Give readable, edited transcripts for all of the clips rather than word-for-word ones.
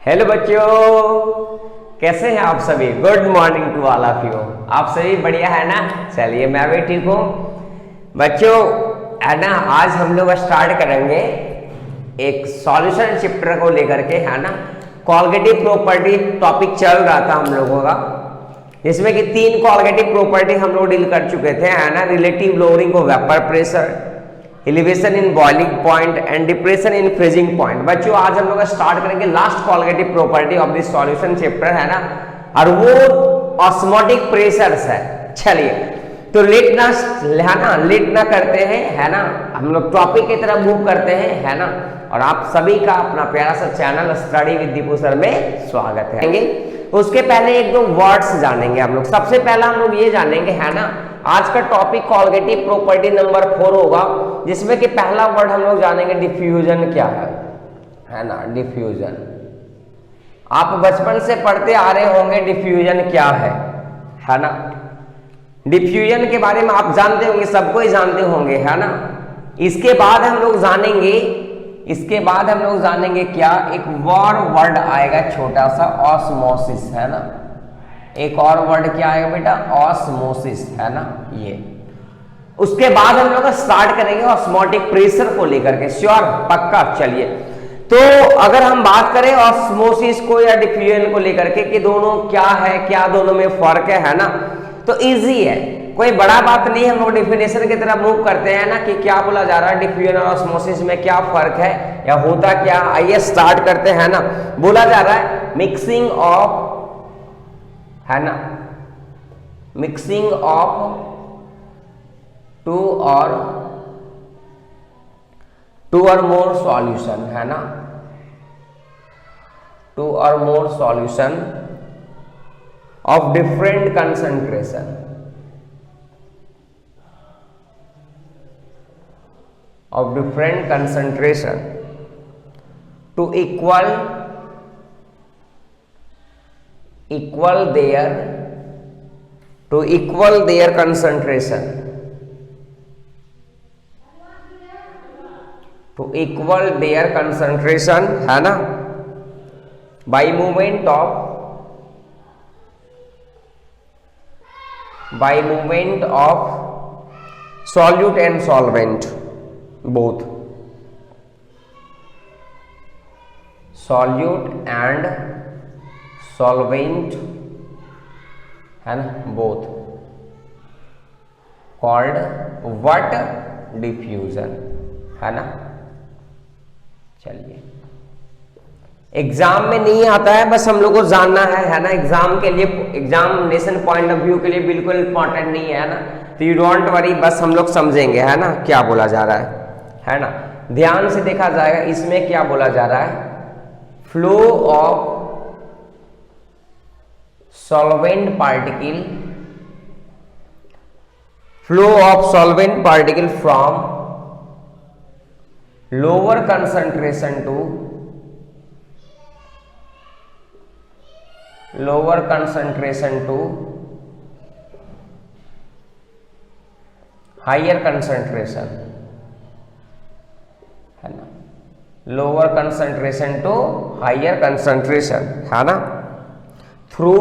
Hello बच्चों, कैसे हैं आप सभी। Good morning to all of you. आप सभी बढ़िया है ना। चलिए मैं भी ठीक हूँ बच्चों, है ना। आज हम लोग स्टार्ट करेंगे एक सॉल्यूशन चैप्टर को लेकर के, है ना। कॉलगेटिव प्रॉपर्टी टॉपिक चल रहा था हम लोगों का, जिसमें कि 3 कॉलगेटिव प्रॉपर्टी हम लोग डील कर चुके थे, है ना। Relative lowering of vapour pressure, elevation in boiling point and depression in freezing point. बच्चों आज हम लोग स्टार्ट करेंगे last colligative property of this solution chapter, है ना। और वो ऑस्मोटिक प्रेशर्स है। चलिए तो लेट ना करते हैं, है ना। हम लोग टॉपिक की तरफ मूव करते हैं, है ना। और आप सभी का अपना प्यारा सा channel study with Deepu sir में स्वागत है। उसके पहले एक दो वर्ड्स जानेंगे हम लोग। सबसे पहला हम लोग ये जानेंगे, है ना, आज का टॉपिक कॉलगेटिव प्रॉपर्टी नंबर 4 होगा, जिसमें कि पहला वर्ड हम लोग जानेंगे डिफ्यूजन क्या है ना। डिफ्यूजन आप बचपन से पढ़ते आ रहे होंगे, डिफ्यूजन क्या है ना। डिफ्यूजन के बारे में आप जानते होंगे, सबको ही जानते होंगे, है ना। इसके बाद हम लोग जानेंगे क्या, एक और वर्ड आएगा छोटा सा, ऑस्मोसिस, है ना। एक और वर्ड क्या आएगा बेटा, ऑस्मोसिस, है ना। ये उसके बाद हम लोग स्टार्ट करेंगे ऑस्मोटिक प्रेशर को लेकर के। श्योर, पक्का। चलिए तो अगर हम बात करें ऑस्मोसिस को या डिफ्यूजन को लेकर के कि दोनों क्या है, क्या दोनों में फर्क है ना, तो इजी है, कोई बड़ा बात नहीं है। हम लोग डेफिनेशन की तरफ मूव करते हैं ना कि क्या बोला जा रहा है, डिफ्यूजन और ऑस्मोसिस में क्या फर्क है या होता क्या। आइए स्टार्ट करते हैं ना। बोला जा रहा है मिक्सिंग ऑफ, है ना, मिक्सिंग ऑफ टू और मोर सॉल्यूशन, है ना। 2 or more solution of different concentration to equal their concentration, है ना, by movement of solute and solvent, both solute and solvent, है ना, both called what, diffusion, है ना। चलिए एग्जाम में नहीं आता है, बस हम लोग को जानना है ना। एग्जाम के लिए, एग्जामिनेशन पॉइंट ऑफ व्यू के लिए बिल्कुल इंपॉर्टेंट नहीं है ना, तो यू डोंट वरी, बस हम लोग समझेंगे, है ना, क्या बोला जा रहा है ना। ध्यान से देखा जाएगा इसमें क्या बोला जा रहा है, flow of solvent particle from lower concentration to higher concentration, है ना। Lower concentration to higher concentration, है ना, through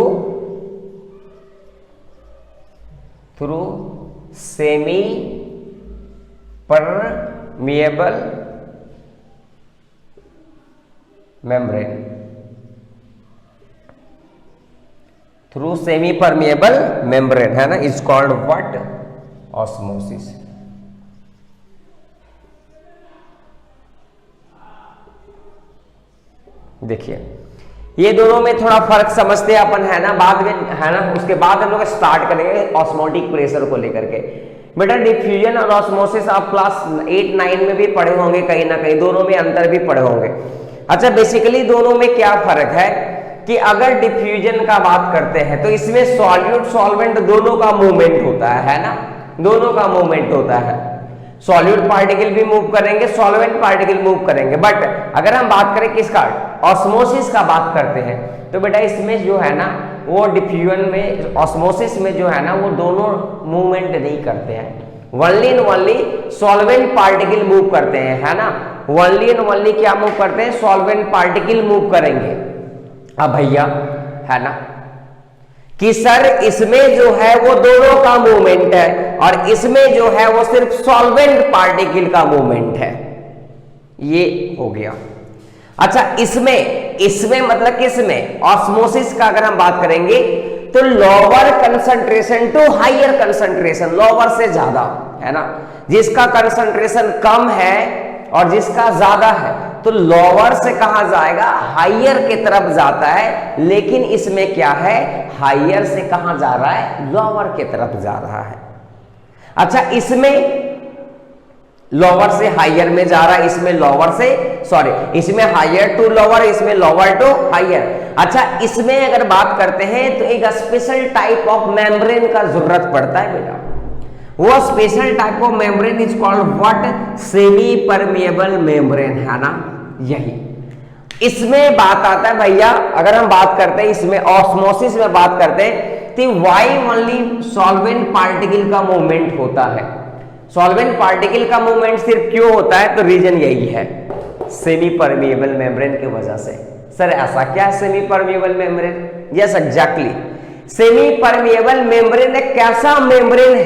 semi permeable membrane, through semi permeable membrane, है ना, इज कॉल्ड व्हाट, ऑस्मोसिस। देखिए ये दोनों में थोड़ा फर्क समझते हैं अपन, है ना, बाद में, है ना। उसके बाद हम लोग स्टार्ट करेंगे ऑस्मोटिक प्रेशर को लेकर के। बेटा डिफ्यूजन और ऑस्मोसिस आप क्लास 8-9 में भी पढ़े होंगे, कहीं ना कहीं दोनों में अंतर भी पढ़े होंगे। अच्छा, बेसिकली दोनों में क्या फर्क है कि अगर डिफ्यूजन का बात करते हैं तो इसमें सॉल्यूट सॉल्वेंट दोनों का मूवमेंट होता है ना, दोनों का मूवमेंट होता है। सॉल्यूट पार्टिकल भी मूव करेंगे, सॉल्वेंट पार्टिकल मूव करेंगे। बट अगर हम बात करें किसका, ऑस्मोसिस का बात करते हैं, तो बेटा इसमें जो है ना वो डिफ्यूजन में, ऑस्मोसिस में जो है ना वो दोनों मूवमेंट नहीं करते हैं, only and only solvent particle move करते हैं, है ना। ओनली एंड ओनली क्या मूव करते हैं, सॉल्वेंट पार्टिकल मूव करेंगे, अब भैया है ना कि सर इसमें जो है वो दोनों का मूवमेंट है और इसमें जो है वो सिर्फ सॉल्वेंट पार्टिकल का मूवमेंट है, ये हो गया। अच्छा इसमें मतलब किसमें, ऑस्मोसिस का अगर हम बात करेंगे तो lower concentration to higher concentration, lower से ज्यादा है ना, जिसका कंसंट्रेशन कम है और जिसका ज्यादा है तो लोअर से कहा जाएगा हायर की तरफ जाता है, लेकिन इसमें क्या है हायर से कहां जा रहा है, लोअर की तरफ जा रहा है। अच्छा इसमें लोअर से हायर में जा रहा है, इसमें लोअर से इसमें हायर टू लोअर, इसमें लोअर टू हायर। अच्छा इसमें अगर बात करते हैं तो एक स्पेशल टाइप ऑफ मेम्ब्रेन का जरूरत पड़ता है बेटा, वो special type of membrane is called what, semi permeable membrane, है ना। यही इसमें बात आता है भैया, अगर हम बात करते हैं इसमें ऑस्मोसिस में बात करते हैं तो वाई ओनली सॉल्वेंट पार्टिकल का मूवमेंट होता है। सॉल्वेंट पार्टिकल का मूवमेंट सिर्फ क्यों होता है, तो रीजन यही है सेमी परमिएबल मेम्ब्रेन की वजह से। सर ऐसा क्या है semi permeable membrane? Yes exactly, semi permeable membrane एक कैसा मेम्ब्रेन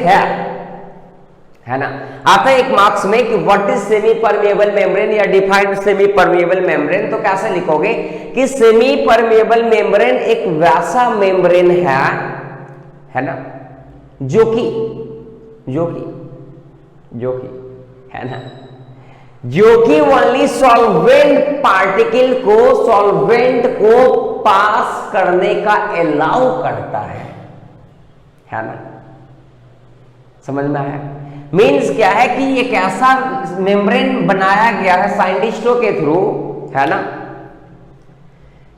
है ना। आता है एक मार्क्स में कि what is semi permeable membrane या डिफाइंड सेमी परमिएबल मेम्ब्रेन, तो कैसे लिखोगे कि सेमी परमिएबल मेम्ब्रेन एक वैसा मेम्ब्रेन है ना, जो कि है ना, जो कि ओनली सॉल्वेंट पार्टिकल को, सॉल्वेंट को पास करने का अलाउ करता है ना। समझ में आया? मीन्स क्या है कि एक ऐसा मेम्ब्रेन बनाया गया है साइंटिस्टों के थ्रू, है ना,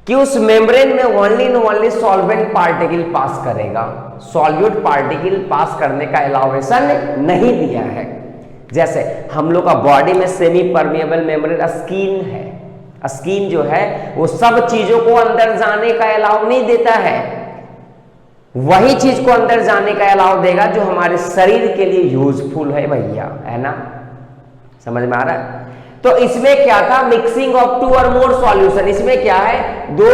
कि उस मेम्ब्रेन में ओनली सॉल्वेंट पार्टिकल पास करेगा, सॉल्यूट पार्टिकल पास करने का अलाउएशन नहीं दिया है। जैसे हम लोग का बॉडी में सेमी परमिएबल मेम्ब्रेन स्किन है, स्किन जो है वो सब चीजों को अंदर जाने का अलाउ नहीं देता है, वही चीज को अंदर जाने का अलाउ देगा जो हमारे शरीर के लिए यूजफुल है भैया, है ना। समझ में आ रहा है? तो इसमें क्या था, मिक्सिंग ऑफ टू और मोर सॉल्यूशन। इसमें क्या है, दो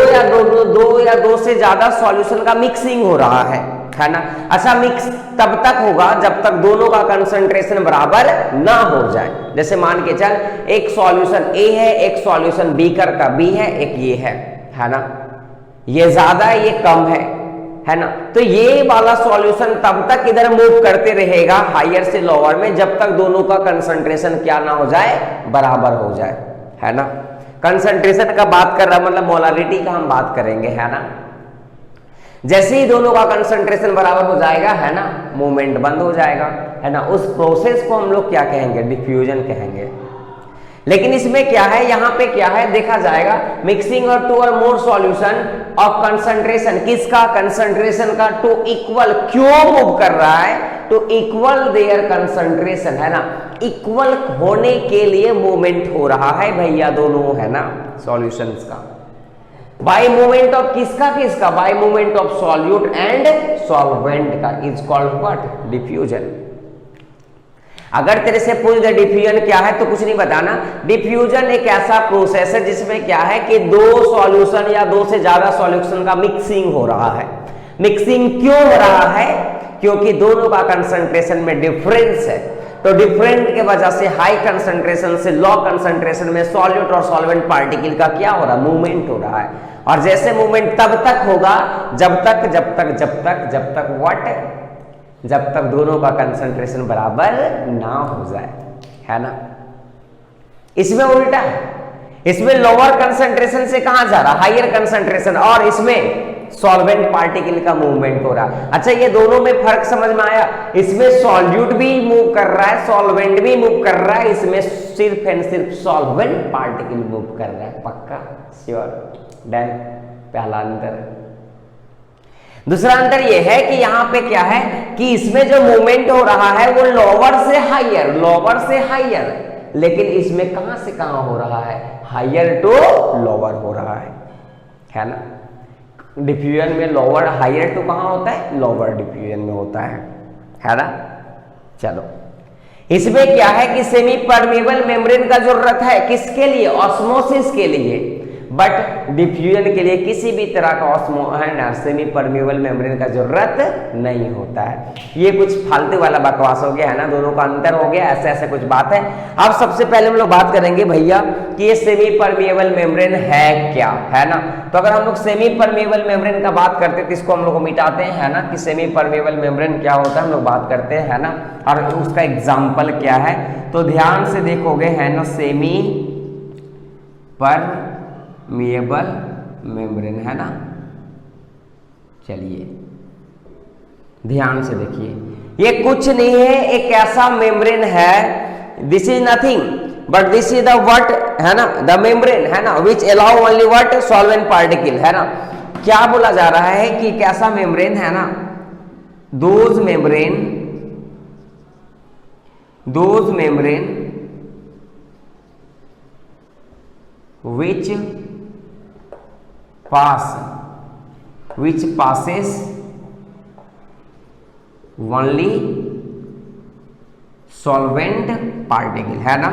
या दो से ज्यादा सॉल्यूशन का मिक्सिंग हो रहा है ना। अच्छा मिक्स तब तक होगा जब तक दोनों का कंसंट्रेशन बराबर ना हो जाए। जैसे मान के चल एक सॉल्यूशन ए है, एक सॉल्यूशन बीकर का बी है, एक ये है ना, ये ज्यादा है ये कम है ना। तो ये वाला सॉल्यूशन तब तक इधर मूव करते रहेगा हायर से लोअर में जब तक दोनों का कंसंट्रेशन क्या ना हो जाए, बराबर हो जाए, है ना। कंसंट्रेशन का बात कर रहा मतलब मोलारिटी का हम बात करेंगे, है ना। जैसे ही दोनों का कंसंट्रेशन बराबर हो जाएगा, है ना, मूवमेंट बंद हो जाएगा, है ना। उस प्रोसेस को हम लोग क्या कहेंगे, डिफ्यूजन कहेंगे। लेकिन इसमें क्या है, यहाँ पे क्या है देखा जाएगा, मिक्सिंग और टू और मोर सॉल्यूशन ऑफ कंसंट्रेशन, किसका, कंसंट्रेशन का टू इक्वल, क्यों मूव कर रहा है, टू इक्वल देयर कंसंट्रेशन, है ना, इक्वल होने के लिए मूवमेंट हो रहा है भैया दोनों, है ना, सॉल्यूशंस का। बाय मूवमेंट ऑफ किसका, by movement of solute and solvent का इज कॉल्ड व्हाट, डिफ्यूजन। अगर तेरे से पूछ दे डिफ्यूजन क्या है तो कुछ नहीं बताना। डिफ्यूजन एक ऐसा प्रोसेस है जिसमें क्या है कि दो सॉल्यूशन या दो से ज्यादा सॉल्यूशन का मिक्सिंग हो रहा है। मिक्सिंग क्यों हो रहा है, क्योंकि दोनों का कंसंट्रेशन में डिफरेंस है, तो डिफरेंट के वजह से हाई कंसंट्रेशन से लो कंसंट्रेशन में सॉल्यूट और सॉल्वेंट पार्टिकल का क्या हो रहा है, मूवमेंट हो रहा है। और जैसे मूवमेंट तब तक होगा जब तक व्हाट, जब तक दोनों का कंसंट्रेशन बराबर ना हो जाए, है ना। इसमें उल्टा है, इसमें लोअर कंसंट्रेशन से कहां जा रहा, हायर कंसंट्रेशन, और इसमें सॉल्वेंट पार्टिकल का मूवमेंट हो रहा है। अच्छा ये दोनों में फर्क समझ में आया, इसमें सॉल्यूट भी मूव कर रहा है, सॉल्वेंट भी मूव कर रहा है, इसमें सिर्फ एंड सिर्फ सॉल्वेंट पार्टिकल मूव कर रहा है। पक्का, श्योर, डन, पहला अंतर। दूसरा अंतर यह है कि यहां पे क्या है कि इसमें जो मूवमेंट हो रहा है वो लोअर से हायर, लेकिन इसमें कहां से कहां हो रहा है, हायर टू लोअर हो रहा है ना। डिफ्यूजन में लोअर हायर टू कहां होता है, लोअर डिफ्यूजन में होता है ना। चलो इसमें क्या है कि सेमी परमिएबल मेम्ब्रेन का जरूरत है, किसके लिए, ऑस्मोसिस के लिए। बट डिफ्यूजन के लिए किसी भी तरह का सेमी परमेबल मेम्ब्रेन का जरूरत नहीं होता है। ये कुछ फालतू वाला बकवास हो गया है ना, दोनों का अंतर हो गया, ऐसे ऐसे कुछ बात है। अब सबसे पहले हम लोग बात करेंगे भैया कि ये सेमी परमेबल मेम्ब्रेन है क्या, है ना। तो अगर हम लोग सेमी परमेबल मेम्ब्रेन का बात करते हैं तो इसको हम लोग मिटाते हैं, है ना, कि सेमी परमेबल मेम्ब्रेन क्या होता है, हम लोग बात करते हैं, है ना, और उसका एग्जाम्पल क्या है। तो ध्यान से देखोगे, है ना, सेमी परमेबल मेम्ब्रेन, है ना। चलिए ध्यान से देखिए, ये कुछ नहीं है, एक ऐसा मेम्ब्रेन है, this is nothing but this is the what, है ना, द मेम्ब्रेन, है ना, which allow only what solvent particle, है ना। क्या बोला जा रहा है कि एक ऐसा मेम्ब्रेन है ना, those membrane which passes only solvent particle, है ना।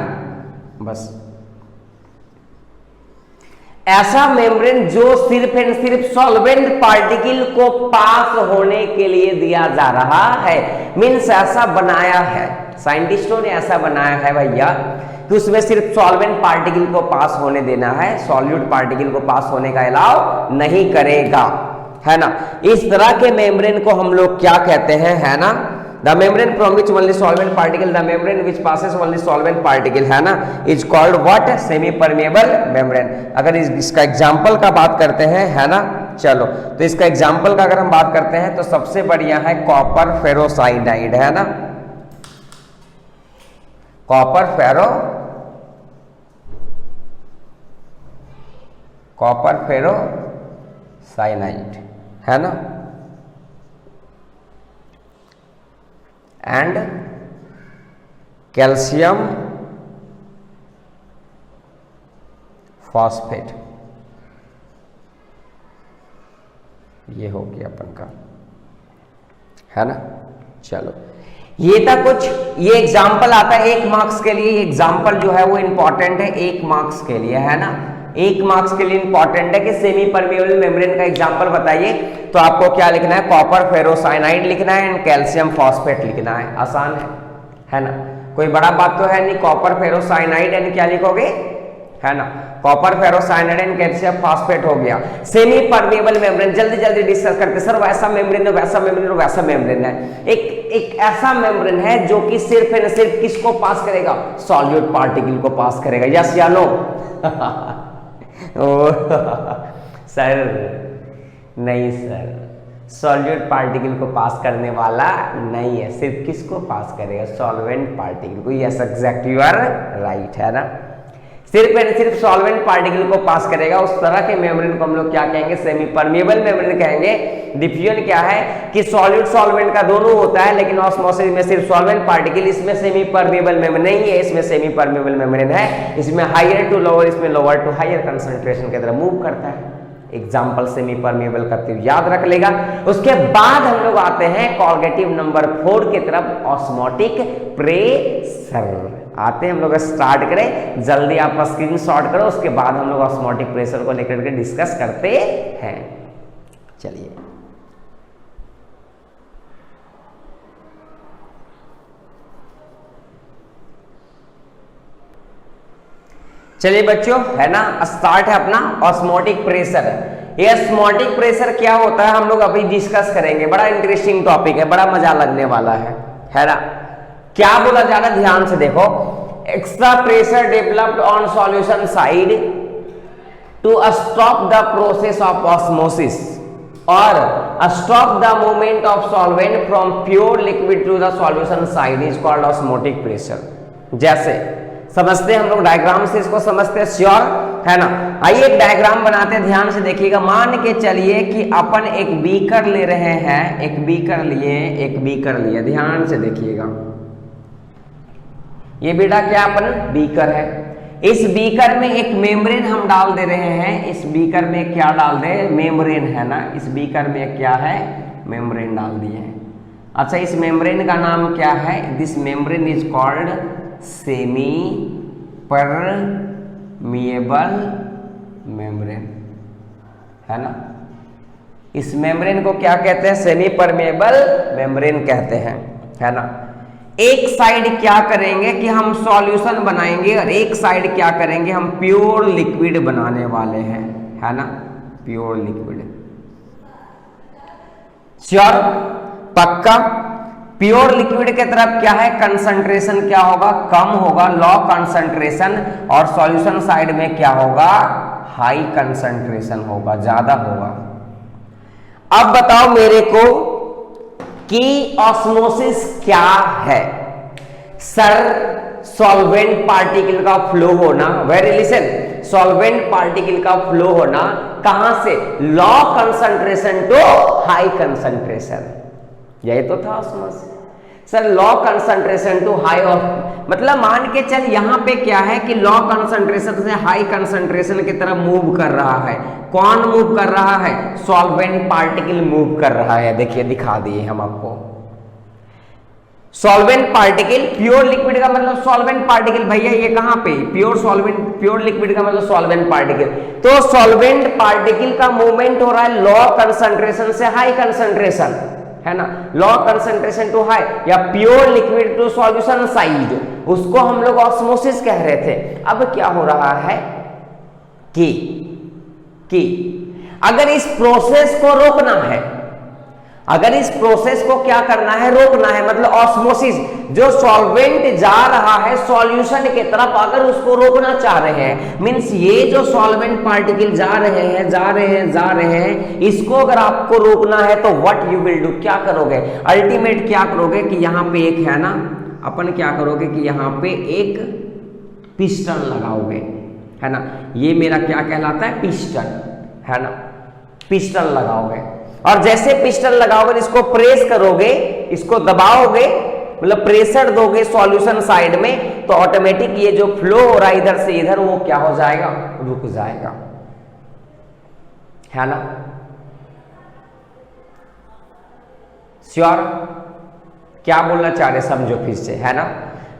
बस ऐसा मेम्ब्रेन जो सिर्फ एंड सिर्फ सॉल्वेंट पार्टिकल को पास होने के लिए दिया जा रहा है, मीन्स ऐसा बनाया है, साइंटिस्टों ने ऐसा बनाया है भैया कि उसमें सिर्फ सॉल्वेंट पार्टिकल को पास होने देना है, सॉल्यूट पार्टिकल को पास होने का अलाउ नहीं करेगा, है ना। इस तरह के मेम्ब्रेन को हम लोग क्या कहते हैं, है ना, the membrane from which only solvent particle, the membrane which passes only solvent particle, है ना, is called what, semi permeable membrane. अगर इसका एग्जाम्पल का बात करते हैं, है ना, चलो तो इसका एग्जाम्पल का अगर हम बात करते हैं तो सबसे बढ़िया है कॉपर फेरोसाइनाइड, है ना, कॉपर फेरोसाइनाइड, है ना, एंड कैल्शियम फॉस्फेट, ये हो गया अपन का, है ना। चलो ये था कुछ, ये एग्जाम्पल आता है 1 मार्क्स के लिए, एग्जाम्पल जो है वो इंपॉर्टेंट है 1 मार्क्स के लिए, है ना, 1 मार्क्स के लिए इंपॉर्टेंट है कि सेमी परमेबल मेम्ब्रेन का एग्जाम्पल बताइए, तो आपको क्या लिखना है, कॉपर फेरोसाइनाइड लिखना है एंड कैल्शियम फॉस्फेट लिखना है, आसान है ना, कोई बड़ा बात तो है नहीं। कॉपर फेरोसाइनाइड एंड क्या लिखोगे, है ना, copper ferrocyanide and calcium phosphate हो गया। सेमी परमेबल मेम्ब्रेन जल्दी जल्दी डिस्कस करते, सर वैसा मेम्ब्रेन है, वैसा मेम्ब्रेन है, वैसा मेम्ब्रेन है। एक ऐसा मेम्ब्रेन है जो कि सिर्फ एंड सिर्फ किसको पास करेगा, सॉल्यूट पार्टिकल को पास करेगा, यस या नो। सर नहीं सर, सॉल्यूट पार्टिकल को पास करने वाला नहीं है, सिर्फ किसको पास करेगा, सॉल्वेंट पार्टिकल को, yes exact you are right, है ना, सिर्फ एंड सिर्फ सॉल्वेंट पार्टिकल को पास करेगा। उस तरह के मेम्ब्रेन को हम लोग क्या कहेंगे, सेमी परमेबल मेम्ब्रेन कहेंगे। डिफ्यूजन क्या है कि सॉल्यूट सॉल्वेंट का दोनों होता है, लेकिन ऑस्मोसिस में सिर्फ सॉल्वेंट पार्टिकल, इसमें सेमी परमेबल मेम्ब्रेन नहीं है, इसमें सेमी परमेबल मेम्ब्रेन है, इसमें हायर टू लोअर, इसमें लोअर टू हायर कंसंट्रेशन की तरफ मूव करता है। एग्जाम्पल सेमी परमेबल का तो याद रख लेगा। उसके बाद हम लोग आते हैं कॉर्गेटिव नंबर 4 की तरफ, ऑस्मोटिक प्रेशर। आते हैं हम लोग, स्टार्ट करें जल्दी, आप स्क्रीन शॉट करो, उसके बाद हम लोग ऑस्मोटिक प्रेशर को लेकर के डिस्कस करते हैं। चलिए चलिए बच्चों, है ना, स्टार्ट है अपना ऑस्मोटिक प्रेशर। ये ऑस्मोटिक प्रेशर क्या होता है हम लोग अभी डिस्कस करेंगे, बड़ा इंटरेस्टिंग टॉपिक है, बड़ा मजा लगने वाला है ना। क्या बोला जा रहा है, ध्यान से देखो, extra pressure developed on solution side to stop the process of osmosis और stop the movement of solvent from pure liquid to the solution side is called osmotic pressure. जैसे समझते हैं हम लोग, डायग्राम से इसको समझते हैं, श्योर है ना। आइए एक डायग्राम बनाते हैं, ध्यान से देखिएगा। मान के चलिए कि अपन एक बीकर ले रहे हैं, एक बीकर लिए, ध्यान से देखिएगा। ये बेटा क्या अपन बीकर है, इस बीकर में एक मेम्ब्रेन हम डाल दे रहे हैं। इस बीकर में क्या डाल दे, मेम्ब्रेन, है ना। इस बीकर में क्या है, मेम्ब्रेन डाल दिए हैं। अच्छा, इस मेम्ब्रेन का नाम क्या है, this membrane is called semi permeable membrane, है ना। इस मेम्ब्रेन को क्या कहते हैं? सेमी परमेबल मेम्ब्रेन कहते हैं, है ना। एक साइड क्या करेंगे कि हम सॉल्यूशन बनाएंगे और एक साइड क्या करेंगे, हम प्योर लिक्विड बनाने वाले हैं, है ना, प्योर लिक्विड। श्योर, पक्का। प्योर लिक्विड के तरफ क्या है, कंसंट्रेशन क्या होगा, कम होगा, लो कंसंट्रेशन, और सॉल्यूशन साइड में क्या होगा, हाई कंसंट्रेशन होगा, ज्यादा होगा। अब बताओ मेरे को कि ऑस्मोसिस क्या है। सर, सॉल्वेंट पार्टिकल का फ्लो होना, वेरी लिसन, सॉल्वेंट पार्टिकल का फ्लो होना कहां से, low concentration to high concentration, यही तो था osmosis. Sir, low concentration to high, मतलब मान के चल यहां पे क्या है कि लो कंसंट्रेशन से हाई कंसंट्रेशन की तरफ मूव कर रहा है। कौन मूव कर रहा है, सॉल्वेंट पार्टिकल मूव कर रहा है। देखिए, दिखा दिए हम आपको। सॉल्वेंट पार्टिकल, प्योर लिक्विड का मतलब सॉल्वेंट पार्टिकल, भैया ये कहां पे, प्योर सॉल्वेंट, प्योर लिक्विड का मतलब सॉल्वेंट पार्टिकल। तो सॉल्वेंट पार्टिकल का मूवमेंट हो रहा है लो कंसंट्रेशन से हाई कंसंट्रेशन, है ना, लो कंसंट्रेशन टू हाई, या pure liquid to solution side, उसको हम लोग ऑस्मोसिस कह रहे थे। अब क्या हो रहा है कि अगर इस प्रोसेस को रोकना है, अगर इस प्रोसेस को क्या करना है, रोकना है, मतलब ऑस्मोसिस, जो सॉल्वेंट जा रहा है सॉल्यूशन की तरफ, अगर उसको रोकना चाह रहे हैं, मींस ये जो सॉल्वेंट पार्टिकल जा रहे हैं, इसको अगर आपको रोकना है तो व्हाट यू विल डू, क्या करोगे, अल्टीमेट क्या करोगे कि यहां पे एक है ना, अपन क्या करोगे कि यहां पे एक पिस्टन लगाओगे, है ना, ये मेरा क्या कहलाता है, पिस्टन, है ना, पिस्टन लगाओगे। और जैसे पिस्टन लगाओगे, इसको प्रेस करोगे, इसको दबाओगे, मतलब प्रेशर दोगे सॉल्यूशन साइड में, तो ऑटोमेटिक ये जो फ्लो हो रहा है इधर से इधर, वो क्या हो जाएगा, रुक जाएगा, है ना। श्योर, क्या बोलना चाह रहे समझो फिर से, है ना।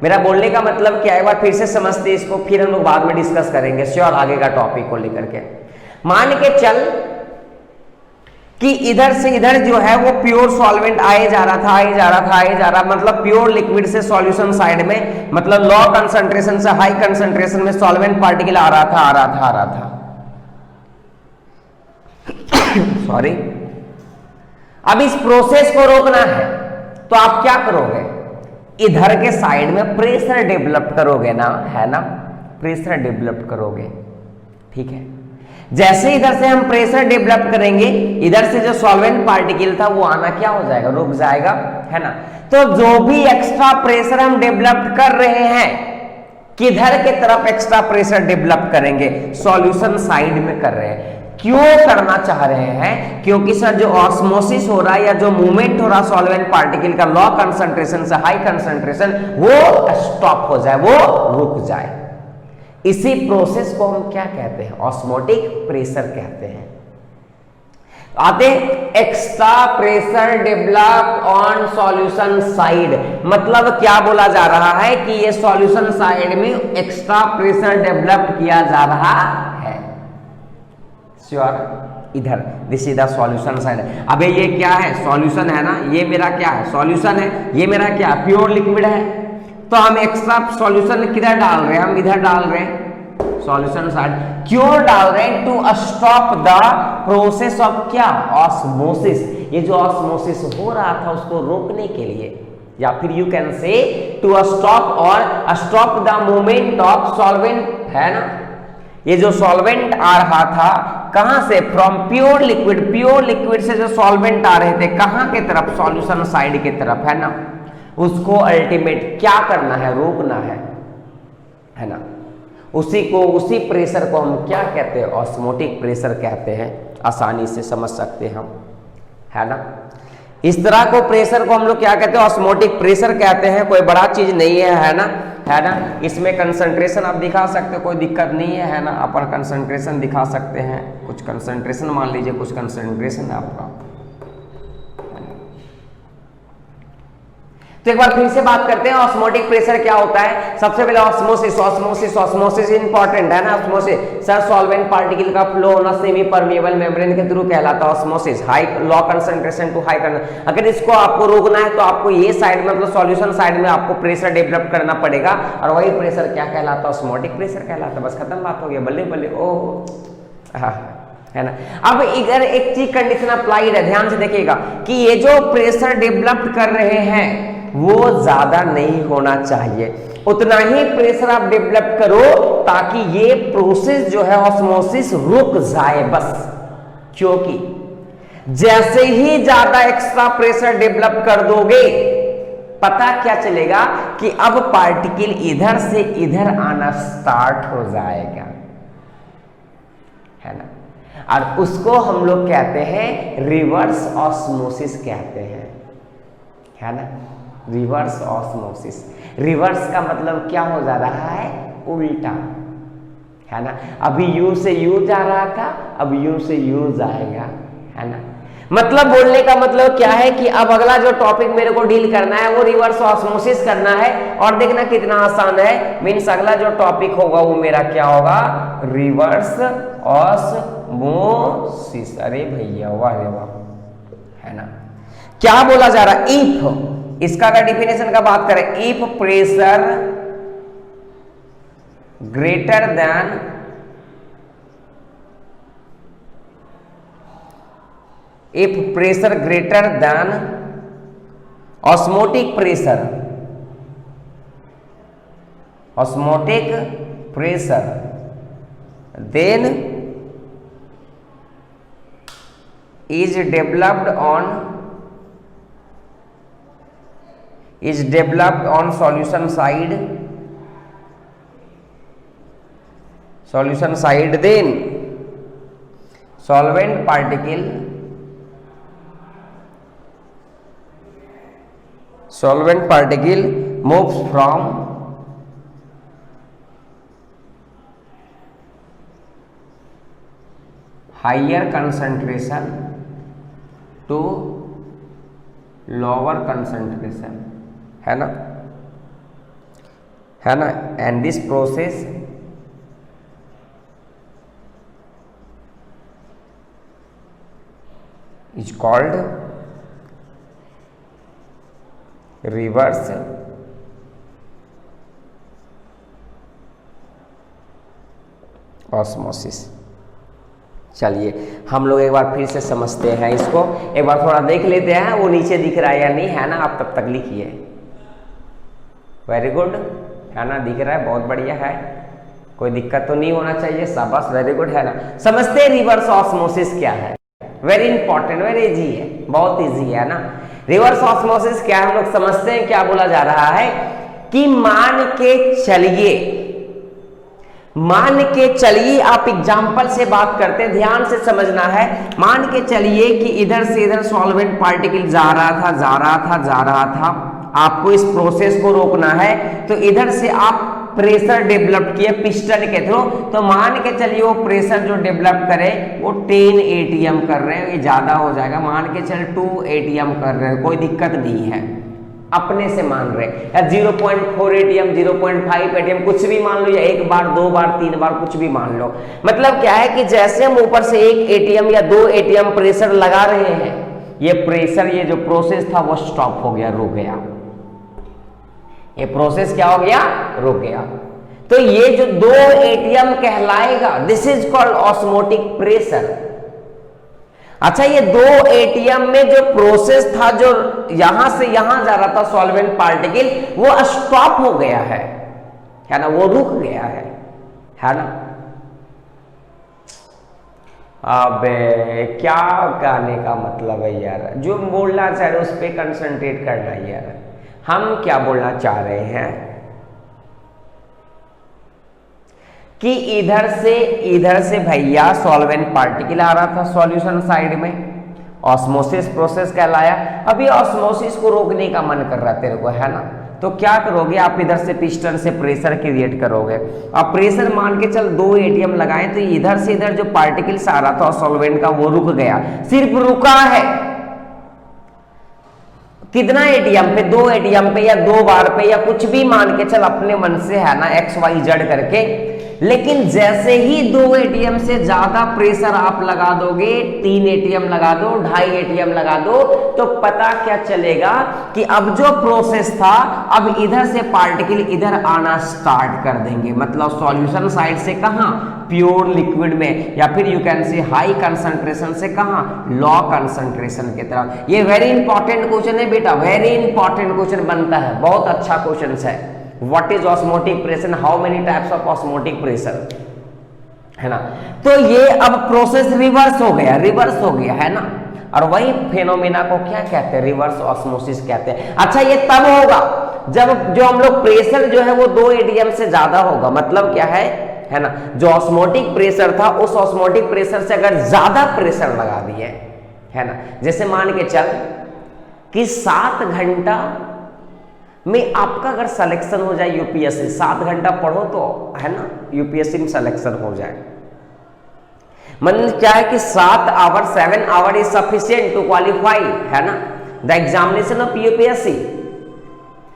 मेरा बोलने का मतलब क्या है, एक बार फिर से समझते इसको, फिर हम लोग बाद में डिस्कस करेंगे, श्योर, आगे का टॉपिक को लेकर के। मान के चल कि इधर से इधर जो है वो प्योर सॉल्वेंट आए जा रहा, मतलब प्योर लिक्विड से सॉल्यूशन साइड में, मतलब लो कंसंट्रेशन से हाई कंसंट्रेशन में सॉल्वेंट पार्टिकल आ रहा था। सॉरी। अब इस प्रोसेस को रोकना है तो आप क्या करोगे, इधर के साइड में प्रेशर डेवलप करोगे ना, है ना, प्रेशर डेवलप करोगे, ठीक है। जैसे इधर से हम प्रेशर डेवलप करेंगे, इधर से जो सॉल्वेंट पार्टिकल था वो आना क्या हो जाएगा, रुक जाएगा, है ना। तो जो भी एक्स्ट्रा प्रेशर हम डेवलप कर रहे हैं, किधर के तरफ एक्स्ट्रा प्रेशर डेवलप करेंगे, सॉल्यूशन साइड में कर रहे हैं। क्यों करना चाह रहे हैं, क्योंकि सर जो ऑस्मोसिस हो रहा है या जो मूवमेंट हो रहा है सॉल्वेंट पार्टिकल का लो कंसंट्रेशन से हाई कंसंट्रेशन, वो स्टॉप हो जाए, वो रुक जाए। इसी प्रोसेस को हम क्या कहते हैं, ऑस्मोटिक प्रेशर कहते हैं। आते extra pressure develop on solution side, मतलब क्या बोला जा रहा है कि ये सॉल्यूशन साइड में एक्स्ट्रा प्रेशर डेवलप किया जा रहा है। श्योर, इधर this is the solution side. अबे ये क्या है, सॉल्यूशन है ना, ये मेरा क्या है, सॉल्यूशन है, ये मेरा क्या, प्योर लिक्विड है। तो हम एक्स्ट्रा सॉल्यूशन किधर डाल रहे हैं, हम इधर डाल रहे हैं सॉल्यूशन साइड। क्यों डाल रहे हैं, to stop the process of क्या, ऑस्मोसिस। ये जो ऑस्मोसिस हो रहा था उसको रोकने के लिए, या फिर you can say to stop और stop the movement of solvent, है ना। ये जो सॉल्वेंट आ रहा था कहां से, from pure liquid, pure liquid से जो सॉल्वेंट आ रहे थे कहां के तरफ, सॉल्यूशन साइड के तरफ, है ना। उसको अल्टीमेट क्या करना है, रोकना है ना। उसी प्रेशर को हम क्या कहते हैं, ऑस्मोटिक प्रेशर कहते हैं। आसानी से समझ सकते हैं हम, है ना। इस तरह को प्रेशर को हम लोग क्या कहते हैं, ऑस्मोटिक प्रेशर कहते हैं। कोई बड़ा चीज नहीं है ना, है ना। इसमें कंसंट्रेशन आप दिखा सकते हो, कोई दिक्कत नहीं है ना। अपन कंसंट्रेशन दिखा सकते हैं, कुछ कंसंट्रेशन मान लीजिए, कुछ कंसंट्रेशन है आपका। तो एक बार फिर से बात करते हैं ऑस्मोटिक प्रेशर क्या होता है। सबसे पहले ऑस्मोसिस, ऑस्मोसिस ऑस्मोसिस इंपॉर्टेंट है ना। ऑस्मोसिस सर सॉल्वेंट पार्टिकल का फ्लो होना सेमी परमेबल मेम्ब्रेन के थ्रू कहलाता है osmosis. High low concentration to high concentration. अगर इसको आपको रोकना है तो आपको ये साइड में मतलब सॉल्यूशन साइड में आपको प्रेशर डेवलप करना पड़ेगा और वही प्रेशर क्या कहलाता है, ऑस्मोटिक प्रेशर कहलाता है। बस खत्म बात हो गया, बल्ले बल्ले ओ है ना। अब इधर एक चीज कंडीशन अप्लाइड है, ध्यान से देखिएगा कि ये जो प्रेशर डेवलप कर रहे हैं वो ज्यादा नहीं होना चाहिए, उतना ही प्रेशर आप डेवलप करो ताकि ये प्रोसेस जो है ऑस्मोसिस रुक जाए बस। क्योंकि जैसे ही ज्यादा एक्स्ट्रा प्रेशर डेवलप कर दोगे पता क्या चलेगा कि अब पार्टिकल इधर से इधर आना स्टार्ट हो जाएगा, है ना। और उसको हम लोग कहते हैं रिवर्स ऑस्मोसिस कहते हैं, है ना। रिवर्स ऑस्मोसिस, रिवर्स का मतलब क्या हो जा रहा है, उल्टा, है ना। अभी यू से यू जा रहा था, अब यू से यू जाएगा, है ना। मतलब बोलने का मतलब क्या है कि अब अगला जो टॉपिक मेरे को डील करना है वो रिवर्स ऑस्मोसिस करना है। और देखना कितना आसान है, मीन्स अगला जो टॉपिक होगा वो मेरा क्या होगा, रिवर्स ऑस्मोसिस। अरे भैया वाह रे वाह, है ना। क्या बोला जा रहा है, इफ, इसका अगर डिफिनेशन का बात करें, if pressure greater than osmotic pressure then is developed on solution side then solvent particle moves from higher concentration to lower concentration, है ना, and this process is called reverse osmosis. चलिए हम लोग एक बार फिर से समझते हैं इसको, एक बार थोड़ा देख लेते हैं वो नीचे दिख रहा है या नहीं, है ना। आप तब तक लिखिए, वेरी गुड, है ना, दिख रहा है, बहुत बढ़िया है, कोई दिक्कत तो नहीं होना चाहिए, शाबाश, वेरी गुड, है ना। समझते हैं रिवर्स ऑस्मोसिस क्या है, वेरी इंपॉर्टेंट, वेरी इजी है, बहुत इजी है ना। रिवर्स ऑस्मोसिस क्या है हम लोग समझते हैं। क्या बोला जा रहा है कि मान के चलिए आप एग्जाम्पल से बात करते हैं, ध्यान से समझना है। मान के चलिए कि इधर से इधर सॉल्वेंट पार्टिकल जा रहा था, आपको इस प्रोसेस को रोकना है तो इधर से आप प्रेशर डेवलप किए पिस्टन के थ्रू, तो मान के चलिए वो प्रेशर जो डेवलप करे वो 10 एटीएम कर रहे हैं, ये ज्यादा हो जाएगा, मान के चल 2 एटीएम कर रहे हैं, कोई दिक्कत नहीं है, अपने से मान रहे हैं, या 0.4 एटीएम 0.5 एटीएम कुछ भी मान लो, या 1 बार 2 बार 3 बार कुछ भी मान लो। मतलब क्या है कि जैसे हम ऊपर से 1 एटीएम या 2 एटीएम प्रेशर लगा रहे हैं, ये प्रेशर, ये जो प्रोसेस था वो स्टॉप हो गया, रुक गया, ये प्रोसेस क्या हो गया, रुक गया। तो ये जो 2 एटीएम कहलाएगा, this is called osmotic pressure. अच्छा, ये 2 एटीएम में जो प्रोसेस था, जो यहां से यहां जा रहा था सॉल्वेंट पार्टिकल, वो स्टॉप हो गया है ना, वो रुक गया है ना। अबे क्या कहने का मतलब है यार, जो बोलना चाह रहे उस पर कंसंट्रेट करना है यार। हम क्या बोलना चाह रहे हैं कि इधर से भैया सॉल्वेंट पार्टिकल आ रहा था सॉल्यूशन साइड में, ऑस्मोसिस प्रोसेस कहलाया। अभी ऑस्मोसिस को रोकने का मन कर रहा है तेरे को, है ना, तो क्या करोगे आप, इधर से पिस्टन से प्रेशर क्रिएट करोगे। अब प्रेशर मान के चल 2 एटीएम लगाए, तो इधर से इधर जो पार्टिकल्स आ रहा था सॉल्वेंट का वो रुक गया, सिर्फ रुका है। कितना एटीएम पे, 2 एटीएम पे या 2 बार पे या कुछ भी मान के चल अपने मन से, है ना, एक्स वाई जेड करके। लेकिन जैसे ही 2 एटीएम से ज्यादा प्रेशर आप लगा दोगे, 3 एटीएम लगा दो, 2.5 एटीएम लगा दो, तो पता क्या चलेगा कि अब जो प्रोसेस था, अब इधर से पार्टिकल इधर आना स्टार्ट कर देंगे। मतलब सॉल्यूशन साइड से कहां, प्योर लिक्विड में, या फिर यू कैन से हाई कंसंट्रेशन से कहां, लो कंसंट्रेशन की तरफ। ये वेरी इंपॉर्टेंट क्वेश्चन है बेटा, वेरी इंपॉर्टेंट क्वेश्चन बनता है, बहुत अच्छा क्वेश्चन है। What is osmotic pressure, how many types of osmotic pressure, है ना। तो ये अब प्रोसेस रिवर्स हो गया, रिवर्स हो गया, है ना। और वही फेनोमेना को क्या कहते हैं, रिवर्स ऑस्मोसिस कहते हैं। अच्छा, ये तब होगा जब जो हम लोग प्रेशर जो है वो 2 एटीएम से ज्यादा होगा। मतलब क्या है ना, जो ऑस्मोटिक प्रेशर था उस ऑस्मोटिक प्रेशर से अगर ज्यादा प्रेशर लगा दिए, है ना, जैसे मान के चल कि 7 घंटा में आपका अगर सिलेक्शन हो जाए यूपीएससी, 7 घंटा पढ़ो तो, है ना, यूपीएससी में सिलेक्शन हो जाए। मतलब क्या है कि 7 hour is sufficient to qualify, है ना, द एग्जामिनेशन ऑफ यूपीएससी।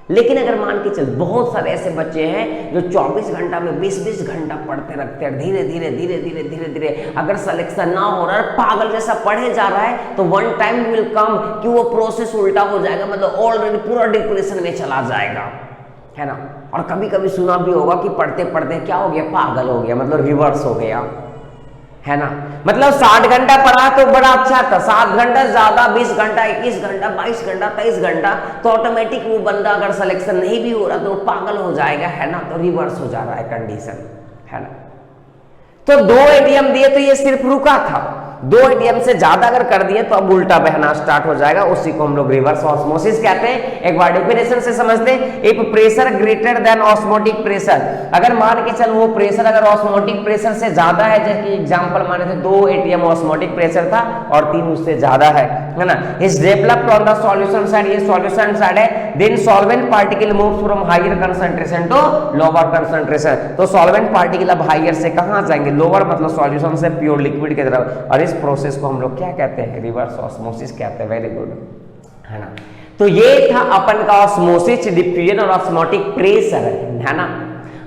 लेकिन अगर मान के चल बहुत सारे ऐसे बच्चे हैं जो 24 घंटा में 20-20 घंटा पढ़ते रखते हैं, धीरे धीरे अगर सिलेक्शन ना हो रहा है, पागल जैसा पढ़े जा रहा है, तो वन टाइम विल कम कि वो प्रोसेस उल्टा हो जाएगा। मतलब ऑलरेडी पूरा डिप्रेशन में चला जाएगा, है ना। और कभी कभी सुना भी होगा कि पढ़ते पढ़ते क्या हो गया, पागल हो गया, मतलब रिवर्स हो गया, है ना। मतलब 60 घंटा पढ़ा तो बड़ा अच्छा था, 7 घंटा ज्यादा, 20 घंटा, 21 घंटा, 22 घंटा, 23 घंटा, तो ऑटोमेटिक वो बंदा अगर सिलेक्शन नहीं भी हो रहा तो वो पागल हो जाएगा, है ना। तो रिवर्स हो जा रहा है कंडीशन, है ना। तो 2 एटीएम दिए तो ये सिर्फ रुका था, 2 एटीएम से ज्यादा अगर कर दिए तो अब उल्टा बहना स्टार्ट हो जाएगा। उसी को हम लोग रिवर्स ऑस्मोसिस कहते हैं। एक बार डेफिनेशन से समझते हैं। If pressure greater than osmotic pressure, अगर मान के चल वो प्रेशर अगर ऑस्मोटिक प्रेशर से ज्यादा है, जैसे एग्जांपल माने थे 2 एटीएम ऑस्मोटिक प्रेशर था और 3 उससे ज्यादा है ना, is developed on the solution side, ये सॉल्यूशन साइड है, then solvent particle moves from higher concentration to lower concentration. तो सॉल्वेंट पार्टिकल अब हायर से कहां जाएंगे, लोअर, मतलब सॉल्यूशन से प्योर लिक्विड की तरफ। और इस प्रोसेस को हम लोग क्या कहते हैं, रिवर्स ऑस्मोसिस कहते हैं। वेरी गुड, है ना। तो ये था अपन का ऑस्मोसिस, डिफ्यूजन और ऑस्मोटिक प्रेशर, है ना।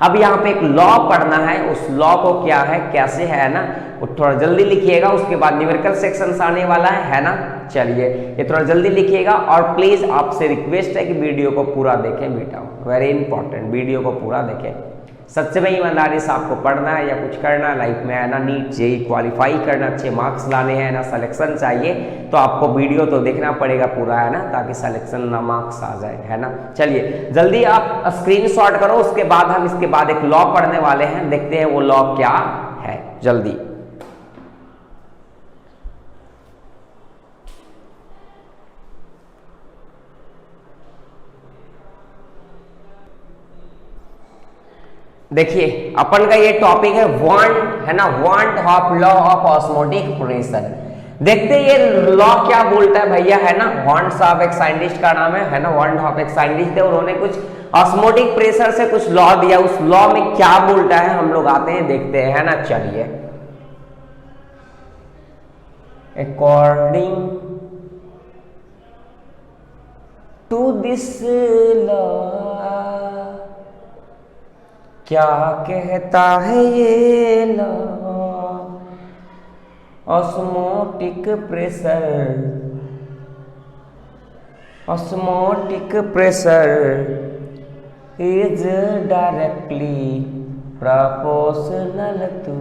अब यहाँ पे एक लॉ पढ़ना है, उस लॉ को क्या है, कैसे है ना, वो थोड़ा जल्दी लिखिएगा, उसके बाद न्यूमेरिकल सेक्शन आने वाला है ना। चलिए ये थोड़ा जल्दी लिखिएगा और प्लीज आपसे रिक्वेस्ट है कि वीडियो को पूरा देखें बेटा, वेरी इंपॉर्टेंट, वीडियो को पूरा देखें। सच्चे में ईमानदारी से आपको पढ़ना है या कुछ करना है लाइफ में, है ना, नीट जेईई क्वालिफाई करना, अच्छे मार्क्स लाने हैं ना, सिलेक्शन चाहिए, तो आपको वीडियो तो देखना पड़ेगा पूरा, है ना, ताकि सिलेक्शन ना मार्क्स आ जाए, है ना। चलिए जल्दी आप स्क्रीनशॉट करो, उसके बाद हम इसके बाद एक लॉ पढ़ने वाले हैं, देखते हैं वो लॉ क्या है, जल्दी। देखिए अपन का ये टॉपिक है वांट, है ना, want of law of osmotic pressure. देखते ये लॉ क्या बोलता है भैया, है ना। वांट साहब एक साइंटिस्ट का नाम है ना, वांट ऑफ एक साइंटिस्ट है, उन्होंने कुछ ऑस्मोटिक प्रेशर से कुछ लॉ दिया, उस लॉ में क्या बोलता है हम लोग आते हैं देखते हैं, है ना। चलिए, अकॉर्डिंग टू दिस लॉ, क्या कहता है ये law, osmotic pressure, osmotic pressure is directly proportional to,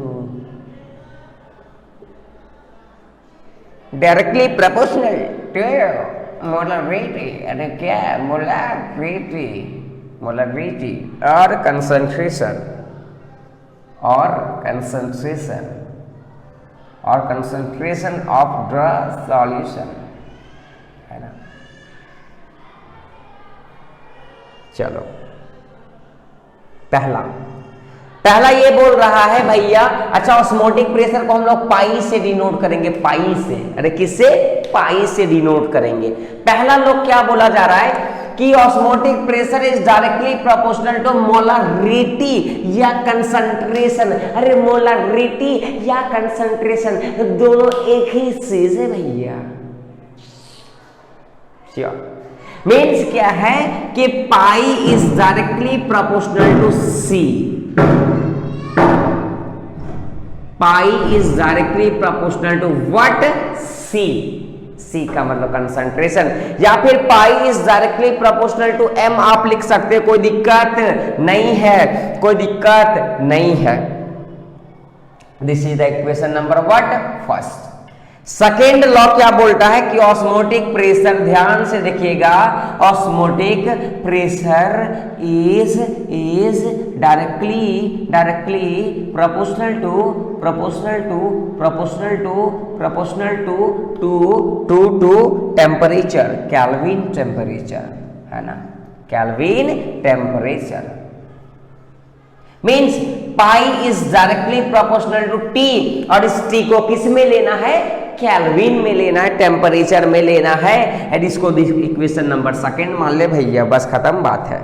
directly proportional to molarity, अरे क्या मोलरिटी, मोलरिटी और कंसंट्रेशन, और कंसंट्रेशन, और कंसंट्रेशन ऑफ द सॉल्यूशन, है ना। चलो पहला ये बोल रहा है भैया, अच्छा ऑस्मोटिक प्रेशर को हम लोग पाई से डिनोट करेंगे, पाई से, अरे किससे, पाई से डिनोट करेंगे। पहला लोग क्या बोला जा रहा है कि osmotic pressure is directly proportional to molarity या कंसंट्रेशन। अरे मोलरिटी या कंसंट्रेशन दोनों एक ही चीज है भैया। मीन्स क्या है कि pi is directly proportional to C, pi is directly proportional to what, C, C का मतलब कंसंट्रेशन, या फिर pi is directly proportional to M आप लिख सकते हैं, कोई दिक्कत नहीं है, कोई दिक्कत नहीं है। This is the equation number what, first. Second law क्या बोलता है कि ऑस्मोटिक प्रेशर, ध्यान से देखिएगा, osmotic pressure is directly proportional to temperature, Kelvin temperature, है ना, Kelvin temperature. Means pi is directly proportional to T, और इस टी को किस में लेना है, केल्विन में लेना है, टेम्परेचर में लेना है। एंड इसको इक्वेशन नंबर सेकंड मान ले भैया, बस खत्म बात है,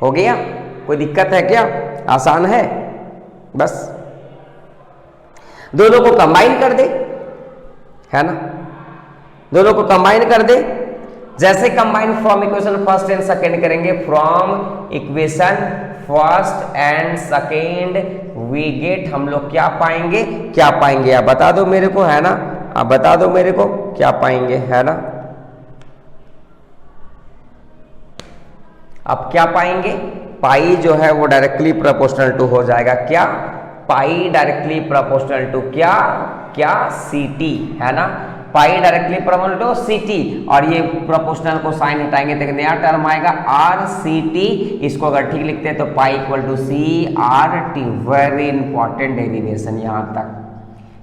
हो गया। कोई दिक्कत है क्या, आसान है, बस दोनों को कंबाइन कर दे, है ना, दोनों को कंबाइन कर दे। जैसे combine from equation first and second करेंगे, from equation first and second we get, हम लोग क्या पाएंगे, क्या पाएंगे आप बता दो मेरे को, है ना, आप बता दो मेरे को क्या पाएंगे, है ना, आप क्या पाएंगे, पाई जो है वो डायरेक्टली प्रोपोर्शनल टू हो जाएगा क्या, पाई डायरेक्टली प्रोपोर्शनल टू क्या, क्या सी टी, है ना, pi directly proportional to C T, और ये प्रोपोर्शनल को साइन हटाएंगे तो एक नया टर्म आएगा आर सी टी, इसको अगर ठीक लिखते हैं तो pi equal to C R T. Very important derivation, यहां तक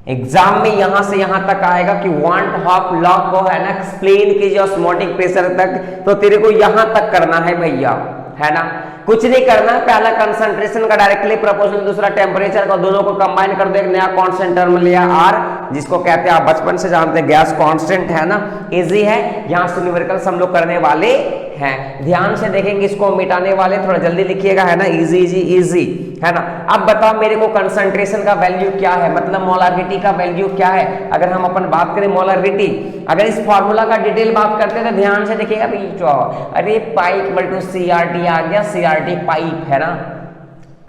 एग्जाम में यहां से यहां तक आएगा कि वांट हॉप लॉ को, है ना, एक्सप्लेन कीजिए ऑस्मोटिक प्रेशर तक, तो तेरे को यहां तक करना है भैया, है ना, कुछ नहीं करना। पहला कंसंट्रेशन का डायरेक्टली प्रोपोर्शनल, दूसरा टेम्परेचर का, दोनों को कंबाइन कर दो, एक नया कांस्टेंट टर्म लिया आर, जिसको कहते हैं आप बचपन से जानते हैं गैस कांस्टेंट, है ना, इजी है। यहां से न्यूमेरिकल्स हम लोग करने वाले हैं, ध्यान से देखेंगे, इसको मिटाने वाले, थोड़ा जल्दी लिखिएगा, है ना, इजी इजी इजी, है ना। अब बताओ मेरे को कंसंट्रेशन का वैल्यू क्या है, मतलब मोलारिटी का वैल्यू क्या है। अगर हम अपन बात करें मोलारिटी, अगर इस फॉर्मूला का डिटेल बात करते हैं तो ध्यान से देखिएगा, अरे pi equal to C R T आ गया, सी आर टी पाइप, है ना,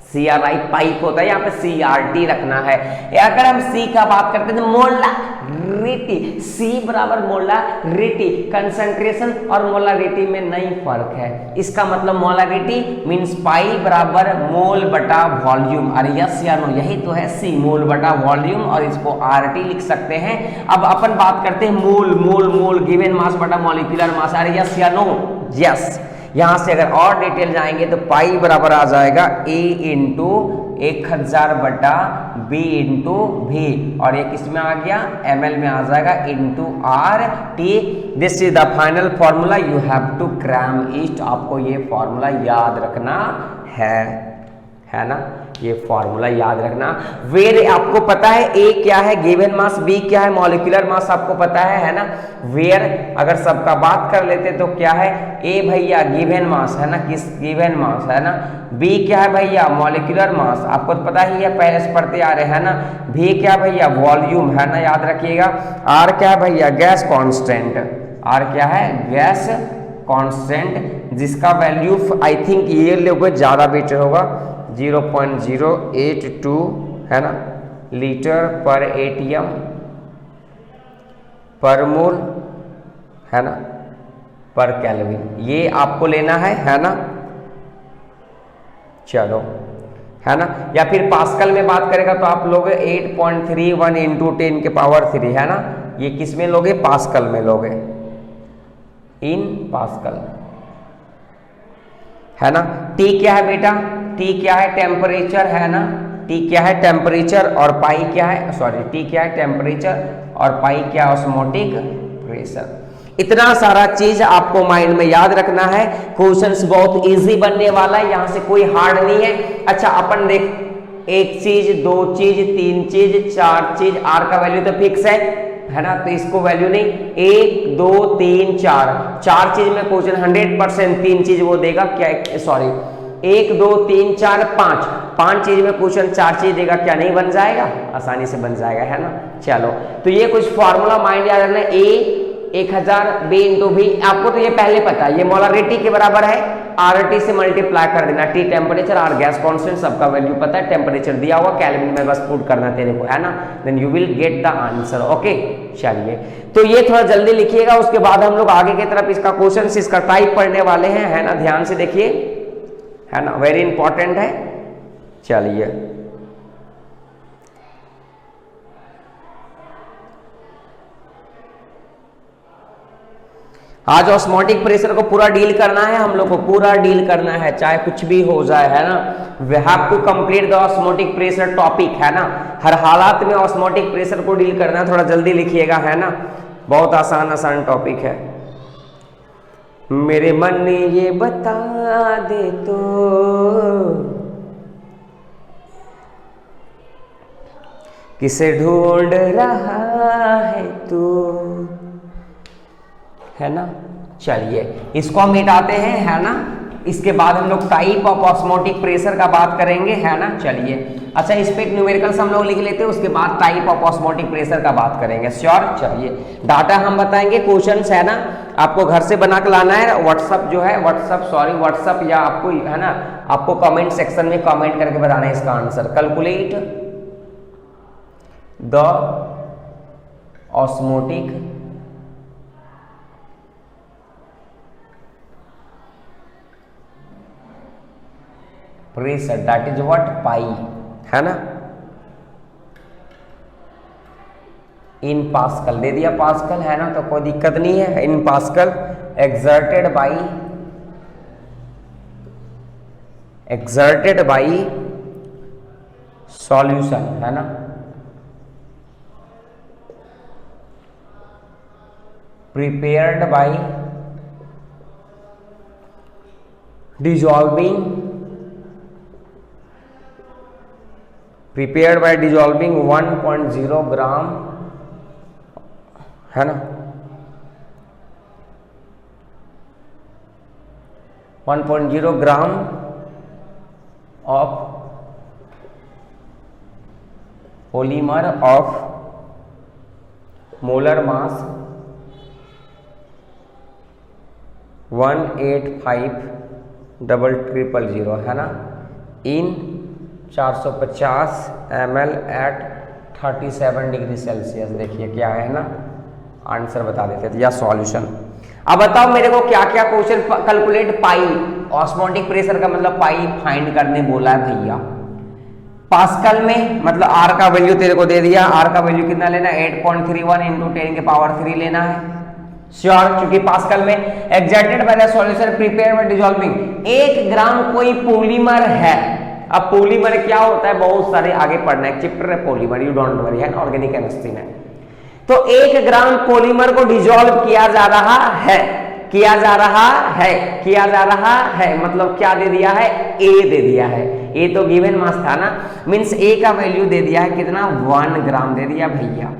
सी आर आई पाइप होता है, यहाँ पे सी आर टी रखना है। अगर हम सी का बात करते हैं तो मोलारिटी, सी बराबर मोलारिटी, कंसंट्रेशन और मोलारिटी में नहीं फर्क है, इसका मतलब मोलारिटी मींस पाई बराबर मोल बटा वॉल्यूम। अरे यस या नो, यही तो है सी, मोल बटा वॉल्यूम, और इसको आर टी लिख सकते हैं। अब अपन बात करते हैं मोल, मोल मोल गिवन मास बटा मॉलिक्यूलर मास। अरे यस या नो, यस। यहां से अगर और डिटेल जाएंगे तो पाई बराबर आ जाएगा ए इंटू 1000 बटा बी इंटू भी, और ये किस में आ गया, ml में आ जाएगा, into R T. This is the final formula, you have to cram it, आपको ये फॉर्मूला याद रखना है ना, ये फॉर्मूला याद रखना। वेर आपको पता है ए क्या है, गिवन मास, बी क्या है, मॉलिक्यूलर मास आपको पता है ना। वेयर अगर सबका बात कर लेते तो क्या है, ए भैया गिवन मास, है ना, किस गिवन मास, है ना, बी क्या है भैया मॉलिक्यूलर मास, आपको तो पता ही है, पहले से पढ़ते आ रहे हैं ना। भी क्या भैया वॉल्यूम, है ना, याद रखिएगा। आर क्या है भैया गैस कांस्टेंट, आर क्या है गैस कांस्टेंट, जिसका वैल्यू आई थिंक ये लोग ज्यादा बेटर होगा, 0.082, है ना, लीटर पर एटीएम पर मोल, है ना, पर केल्विन, ये आपको लेना है ना, चलो, है ना। या फिर पास्कल में बात करेगा तो आप लोग 8.31 इंटू 10 के पावर 3, है ना, ये किस में लोगे, पास्कल में लोगे, इन पास्कल, है ना। टी क्या है बेटा, टी क्या है टेम्परेचर, है ना, टी क्या है टेम्परेचर, और पाई क्या है, सॉरी, टी क्या है टेम्परेचर और पाई क्या ऑस्मोटिक प्रेशर। इतना सारा चीज आपको माइंड में याद रखना है। क्वेश्चंस बहुत इजी बनने वाला है, यहां से कोई हार्ड नहीं है। अच्छा अपन देख, एक चीज, दो चीज, तीन चीज, चार चीज, आर का वैल्यू तो फिक्स है ना, तो इसको वैल्यू नहीं, 1 2 3 4, चार चीज में क्वेश्चन 100%, तीन चीज वो देगा क्या, सॉरी 1 2 3 4 5, पांच चीज में क्वेश्चन चार चीज देगा, क्या नहीं बन जाएगा, आसानी से बन जाएगा, है ना। चलो, तो ये कुछ फॉर्मूला माइंड याद रखना, 1000 बी इंटू भी, आपको तो ये पहले पता है, ये मोलरिटी के बराबर है, आरटी से मल्टीप्लाई कर देना, T temperature, R gas constant, सबका वैल्यू पता है, टेम्परेचर दिया हुआ, केल्विन में बस पुट करना तेरे को, है ना, then you will get the answer. Okay चलिए, तो ये थोड़ा जल्दी लिखिएगा, उसके बाद हम लोग आगे की तरफ इसका क्वेश्चन, इसका टाइप पढ़ने वाले हैं, है ना, ध्यान से देखिए, है ना, वेरी इंपॉर्टेंट है। चलिए आज ऑस्मोटिक प्रेशर को पूरा डील करना है, हम लोग को पूरा डील करना है, चाहे कुछ भी हो जाए, है ना, we have to complete the osmotic pressure topic, है ना, हर हालात में ऑस्मोटिक प्रेशर को डील करना है, थोड़ा जल्दी लिखिएगा, है ना, बहुत आसान आसान टॉपिक है। मेरे मन ने ये बता दे तो किसे ढूंढ रहा है तू, है ना। चलिए इसको हम मिटाते हैं, है ना, इसके बाद हम लोग टाइप ऑफ ऑस्मोटिक प्रेशर का बात करेंगे, है ना। चलिए अच्छा, इस पे एक न्यूमेरिकल्स हम लोग लिख लेते हैं, उसके बाद टाइप ऑफ ऑस्मोटिक प्रेशर का बात करेंगे, श्योर। चलिए डाटा हम बताएंगे, क्वेश्चंस है ना, आपको घर से बना के लाना है, व्हाट्सअप जो है, व्हाट्सअप या आपको, है ना, आपको कमेंट सेक्शन में कमेंट करके बताना है इसका answer. Calculate the osmotic pressure, that is what, pi, है ना, इन पास्कल दे दिया, पास्कल, है ना, तो कोई दिक्कत नहीं है, इन पास्कल, एक्सर्टेड बाई सॉल्यूशन, है ना, प्रिपेयर्ड बाई डिजॉल्विंग 1.0 ग्राम, है ना, 1.0 gram of polymer of molar mass 1850000, है ना, इन 450 ml एट 37 डिग्री सेल्सियस। देखिए क्या है ना, आंसर बता देते थे या सॉल्यूशन। अब बताओ मेरे को क्या क्या क्वेश्चन, कैलकुलेट पाई, ऑस्मोटिक प्रेशर का मतलब पाई फाइंड करने बोला है भैया। पास्कल में मतलब आर का वैल्यू तेरे को दे दिया, आर का वैल्यू कितना लेना है, 8.31 इंटू 10⁻³ लेना है, श्योर, क्योंकि पास्कल में excited by the solution prepare by dissolving 1 ग्राम कोई पॉलीमर है। अब पॉलीमर क्या होता है, बहुत सारे आगे पढ़ना है, चैप्टर है पॉलीमर, यू डोंट वरी, है ऑर्गेनिक केमिस्ट्री में। तो 1 ग्राम पॉलीमर को डिसॉल्व किया जा रहा है, मतलब क्या दे दिया है, ए दे दिया है, ए तो गिवन मास था ना, मींस ए का वैल्यू दे दिया है कितना, 1 ग्राम दे दिया भैया।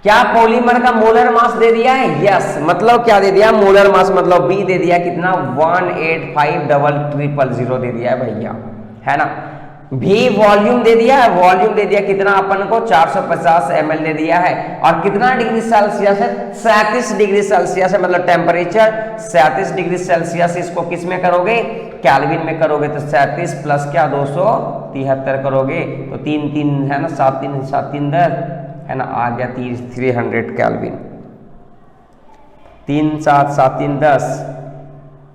क्या पॉलीमर का मोलर मास दे दिया है, यस, मतलब क्या दे दिया, मोलर मास, मतलब बी दे दिया कितना, 1850000 दे दिया है भैया, है ना। भी वॉल्यूम दे दिया है, वॉल्यूम दे दिया कितना अपन को, 450 ml दे दिया है, और कितना डिग्री सेल्सियस है, 37 डिग्री सेल्सियस है, मतलब टेम्परेचर 37 डिग्री सेल्सियस। इसको किस में करोगे, केल्विन में करोगे, तो 37 प्लस क्या 273 करोगे, तो 3 3 है ना, 7 3 7 3 10, है ना, आ गया 300 केल्विन, 3 7 7 3 10,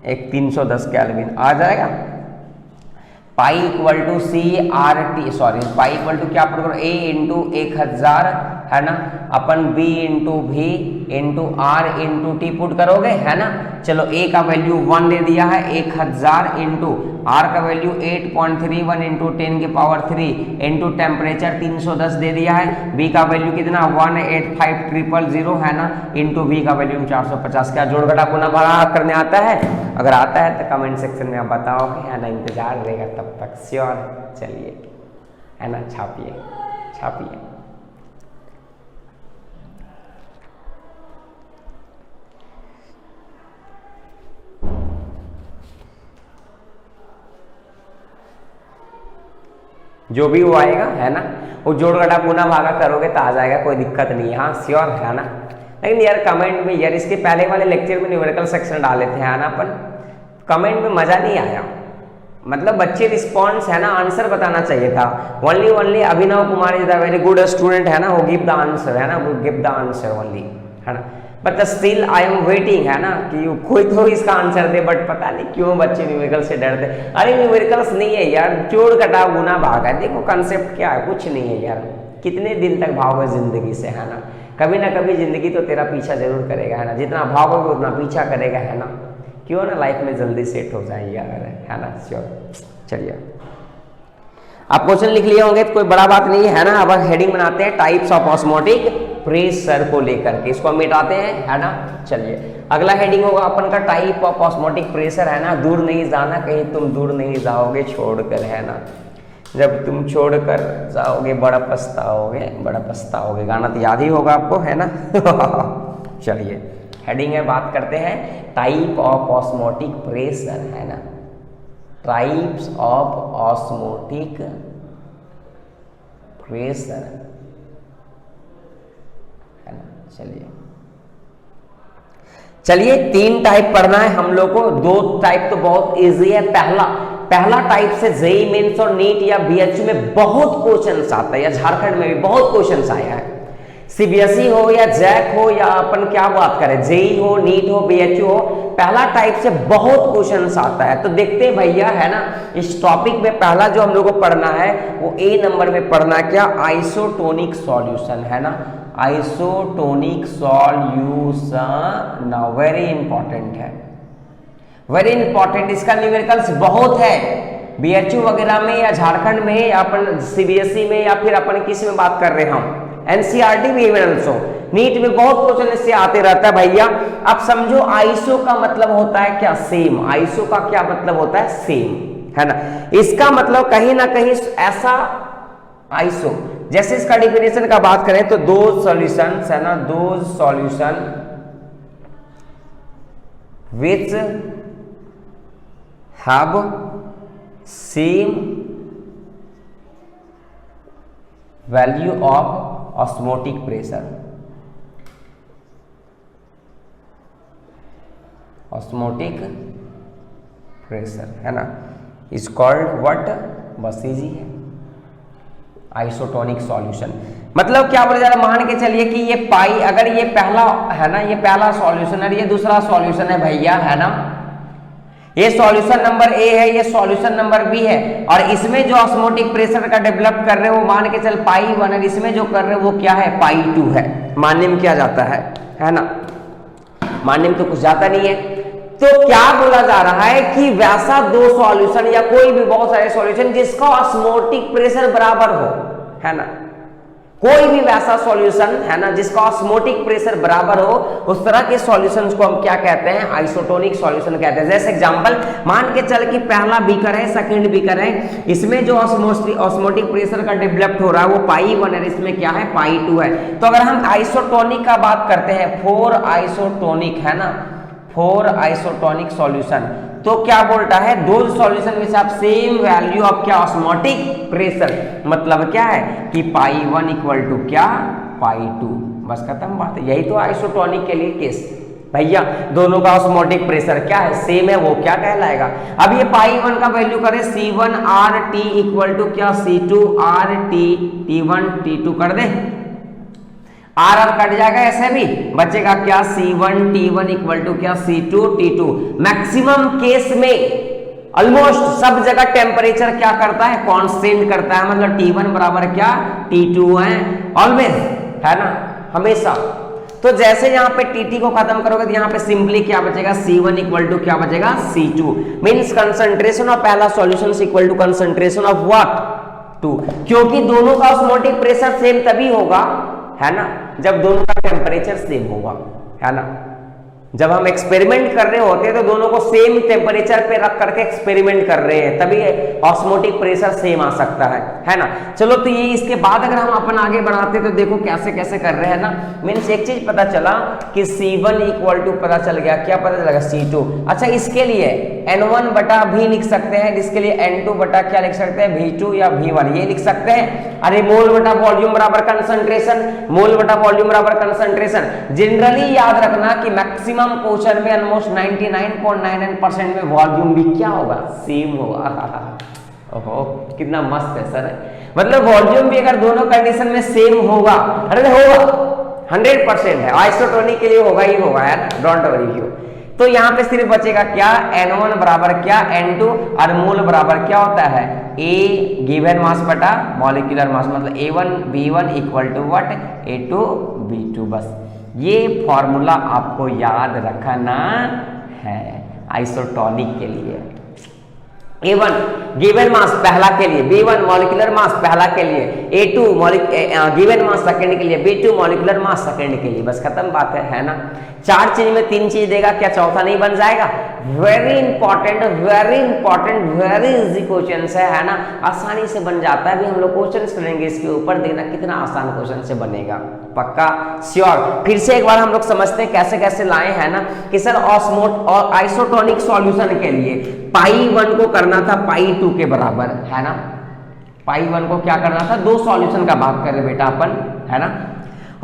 एक 310 केल्विन आ जाएगा। Pi equal to C R T, sorry, pi equal to क्या पुट करो, ए इंटू 1000, है ना, अपन बी इंटू भी into R into T put करोगे, है ना। चलो ए का वैल्यू 1 दे दिया है, 1000 इंटू आर का वैल्यू 8.31 इंटू 10⁻³ इंटू टेम्परेचर 310 दे दिया है, बी का वैल्यू कितना 1850000, है ना, इंटू बी का वैल्यू 450। क्या जोड़ घटा गुना भाग करने आता है, अगर आता है तो कमेंट सेक्शन में आप बताओगे, है ना, इंतजार रहेगा तब तक, श्योर। चलिए, है ना, छापिए। जो भी वो आएगा, है ना, वो जोड़ घटा गुना भागा करोगे तो आ जाएगा, कोई दिक्कत नहीं है, हाँ श्योर, है ना। लेकिन यार कमेंट में, यार इसके पहले वाले लेक्चर में न्यूमेरिकल सेक्शन डाले थे है ना अपन, कमेंट में मजा नहीं आया, मतलब बच्चे रिस्पॉन्स है ना आंसर बताना चाहिए था। Only Abhinav Kumar is the very good student है ना, वो गिव द आंसर है ना, वो गिव द आंसर ओनली है ना, but still I am waiting है ना कि कोई तो इसका आंसर दे, बट पता नहीं क्यों बच्चे न्यूमेरिकल से डरते। अरे न्यूमेरिकल्स नहीं है यार, जोड़ घटाव गुना भाग है, देखो कंसेप्ट क्या है, कुछ नहीं है यार। कितने दिन तक भागोगे जिंदगी से है ना, कभी ना कभी जिंदगी तो तेरा पीछा जरूर करेगा है ना, जितना भागोगे उतना पीछा करेगा है ना, क्यों ना लाइफ में जल्दी सेट हो जाए यार है ना। श्योर, चलिए आप क्वेश्चन लिख लिए होंगे तो कोई बड़ा बात नहीं है ना। अब हेडिंग बनाते हैं टाइप्स ऑफ ऑस्मोटिक प्रेशर को लेकर के, इसको हम मिटाते हैं है ना। चलिए अगला हेडिंग होगा अपन का टाइप ऑफ ऑस्मोटिक प्रेशर है ना। दूर नहीं जाना, कहीं तुम दूर नहीं जाओगे छोड़कर है ना, जब तुम छोड़कर जाओगे बड़ा पछताओगे, बड़ा पछताओगे, गाना तो याद ही होगा आपको है ना। चलिए हेडिंग है, बात करते हैं टाइप ऑफ ऑस्मोटिक प्रेशर है ना, टाइप्स ऑफ ऑस्मोटिक प्रेशर है ना। चलिए 3 टाइप पढ़ना है हम लोग को, 2 टाइप तो बहुत इजी है। पहला टाइप से जेईई मेंस और नीट या बीएचयू में बहुत क्वेश्चंस आता है, या झारखंड में भी बहुत क्वेश्चंस आया है। सीबीएसई हो या जैक हो या अपन क्या बात करें, जेईई हो, नीट हो, बीएचयू हो, पहला टाइप से बहुत क्वेश्चंस आता है। तो देखते हैं भैया है ना, इस टॉपिक में पहला जो हम लोग को पढ़ना है वो ए नंबर में पढ़ना क्या, आइसोटोनिक सॉल्यूशन है ना, आइसोटोनिक सॉल्यूशन वेरी इंपॉर्टेंट है, वेरी इंपॉर्टेंट। इसका न्यूमेरिकल्स बहुत है बीएचयू वगैरह में या झारखंड में या अपन सीबीएसई में या फिर अपन किस में बात कर रहे हैं हम, एनसीईआरटी में, इवन ऑल्सो नीट में बहुत क्वेश्चन इससे आते रहता है भैया। अब समझो आइसो का मतलब होता है क्या, सेम। आइसो का क्या मतलब होता है, सेम है ना। इसका मतलब कहीं ना कहीं ऐसा आइसो, जैसे इसका डिफिनेशन का बात करें तो दो सॉल्यूशन है ना, दो solution which have same value of osmotic pressure, osmotic pressure है ना, इज कॉल्ड व्हाट, बस इजी है, आइसोटोनिक सॉल्यूशन। मतलब क्या बोला जा रहा है, मान के चलिए कि ये पाई, अगर ये पहला है ना, ये पहला सॉल्यूशन है, ये दूसरा सॉल्यूशन है भैया है ना, ये सॉल्यूशन नंबर ए है, ये सॉल्यूशन नंबर बी है, और इसमें जो ऑस्मोटिक प्रेशर का डेवलप कर रहे हो वो मान के चल पाई 1 है, इसमें जो कर रहे हो वो क्या है, पाई 2 है। मानने में क्या जाता है ना, मानने में तो कुछ जाता नहीं है। तो क्या बोला जा रहा है कि वैसा 2 सॉल्यूशन या कोई भी बहुत सारे सॉल्यूशन जिसका ऑस्मोटिक प्रेशर बराबर हो है ना, कोई भी वैसा सॉल्यूशन है ना जिसका ऑस्मोटिक प्रेशर बराबर हो, उस तरह के सॉल्यूशंस को हम क्या कहते हैं, आइसोटोनिक सॉल्यूशन कहते हैं। जैसे एग्जांपल मान के चल कि पहला बीकर है, सेकंड बीकर है, इसमें जो ऑस्मोटिक प्रेशर का डेवलप हो रहा है वो पाई 1 है, इसमें क्या है, पाई 2 है। तो अगर हम आइसोटोनिक का बात करते हैं, 4 आइसोटोनिक है ना, 4 आइसोटोनिक सॉल्यूशन, तो क्या बोलता है, दो solution which have same value of क्या, ऑस्मोटिक प्रेशर। मतलब क्या है कि पाई 1 इक्वल टू क्या, पाई 2, बस खत्म बात है। यही तो आइसोटोनिक के लिए केस भैया, दोनों का ऑस्मोटिक प्रेशर क्या है, सेम है, वो क्या कहलाएगा। अब ये पाई 1 का वैल्यू करें C1RT इक्वल टू क्या, C2RT, T1 T2 कर दे, आर आर कट जाएगा, ऐसे भी बचेगा क्या, C1 T1 इक्वल टू क्या, C2 T2। मैक्सिमम केस में ऑलमोस्ट सब जगह टेम्परेचर क्या करता है, कांस्टेंट करता है, मतलब T1 बराबर क्या, T2 है, ऑलवेज है ना, हमेशा। तो जैसे यहाँ पे TT को खत्म करोगे तो यहाँ पे सिंपली क्या बचेगा, C1 इक्वल टू क्या बचेगा, C2, मीन्स कंसंट्रेशन ऑफ पहला solution equal to concentration of what, 2, क्योंकि दोनों का ऑस्मोटिक प्रेशर सेम तभी होगा है ना, जब दोनों का टेम्परेचर सेम होगा है ना। जब हम एक्सपेरिमेंट कर रहे होते हैं तो दोनों को सेम टेम्परेचर पे रख करके एक्सपेरिमेंट कर रहे हैं, तभी ऑस्मोटिक प्रेशर सेम आ सकता है ना। चलो तो ये इसके बाद अगर हम अपन आगे बढ़ाते तो देखो कैसे कैसे कर रहे हैं ना। मीन्स एक चीज पता चला कि C1 इक्वल टू पता चल गया, क्या पता चलेगा C2। अच्छा इसके लिए N1 बटा V लिख सकते हैं, जिसके लिए N2 बटा क्या लिख सकते हैं V2 या V1 ये लिख सकते हैं। अरे मोल बटा वॉल्यूम बराबर कंसंट्रेशन, मोल बटा वॉल्यूम बराबर कंसंट्रेशन। जनरली याद रखना कि मैक्सिमम क्वेश्चन में ऑलमोस्ट 99.99% में वॉल्यूम भी क्या होगा, सेम होगा। ओहो कितना मस्त है सर, मतलब वॉल्यूम भी अगर दोनों कंडीशन में सेम होगा, अरे होगा 100% है, आइसोटोनिक के लिए होगा ही होगा यार, डोंट वरी यू। तो यहाँ पे सिर्फ बचेगा क्या, N1 बराबर क्या N2 और मोल बराबर क्या होता है A गिवन मास बटा मॉलिक्यूलर मास, मतलब A1 B1 equal to what A2 B2। बस ये फॉर्मूला आपको याद रखना है आइसोटोनिक के लिए। A1 गिवन मास पहला के लिए, B1 मॉलिक्यूलर मास पहला के लिए, A2 गिवन मास सेकंड के लिए, B2 मॉलिक्यूलर मास सेकंड के लिए। बस खत्म बात है ना। चार चीज में तीन चीज देगा, क्या चौथा नहीं बन जाएगा। Very important very easy question है ना, आसानी से बन जाता है। अभी हम लोग क्वेश्चन करेंगे इसके ऊपर, देखना कितना आसान क्वेश्चन से बनेगा, पक्का श्योर। फिर से एक बार हम लोग समझते हैं कैसे कैसे लाए हैं ना कि सर ऑस्मोट और आइसोटोनिक सॉल्यूशन के लिए पाई 1 को करना था पाई 2 के बराबर, है ना। पाई 1 को क्या करना था, दो सॉल्यूशन का बात कर रहे बेटा अपन, है ना।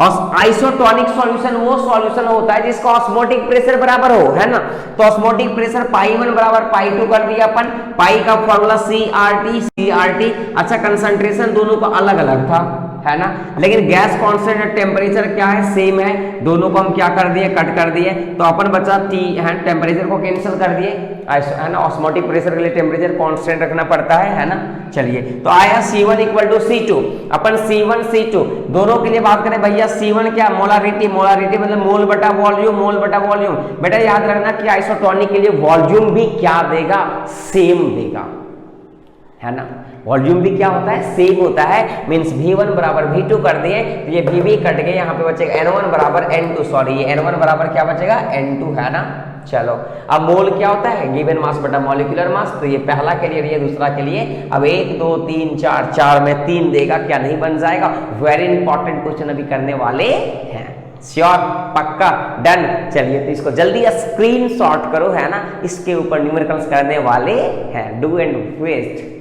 और आइसोटोनिक सॉल्यूशन वो सॉल्यूशन होता है जिसका ऑस्मोटिक प्रेशर बराबर हो, है ना। तो ऑस्मोटिक प्रेशर पाई 1 बराबर पाई 2 कर दिया अपन। पाई का फॉर्मूला CRT। अच्छा कंसंट्रेशन दोनों का अलग अलग था, है ना, लेकिन गैस कांस्टेंट और टेम्परेचर क्या है, सेम है। दोनों को हम क्या कर दिए, कट कर दिए, तो अपन बचा T है, टेम्परेचर को कैंसिल कर दिए, है ना। ऑस्मोटिक प्रेशर के लिए टेम्परेचर कांस्टेंट रखना पड़ता है ना। चलिए तो आया C1 equal to C2। Upon C1 C2 दोनों के लिए बात करें भैया, C1 क्या मोलारिटी मतलब मोल बटा वॉल्यूम। बेटा याद रखना कि आइसोटोनिक के लिए वॉल्यूम भी क्या देगा, सेम देगा, है ना। वॉल्यूम भी क्या होता है, सेम होता है। मींस V1 बराबर V2 कर दिए, तो ये V कट गए, यहाँ पे बचेगा N1 बराबर N2, सॉरी ये N1 बराबर क्या बचेगा N2, है ना। चलो अब मोल क्या होता है, गिवन मास बटा मॉलिक्यूलर मास। तो ये पहला के लिए, ये दूसरा के लिए। अब 1 2 3 4, 4 में 3 देगा, क्या नहीं बन जाएगा। वेरी इंपॉर्टेंट क्वेश्चन अभी करने वाले हैं, श्योर, पक्का, डन। चलिए तो इसको जल्दी स्क्रीन शॉट करो, है ना। इसके ऊपर न्यूमेरिकल्स करने वाले हैं, डू एंड वेस्ट।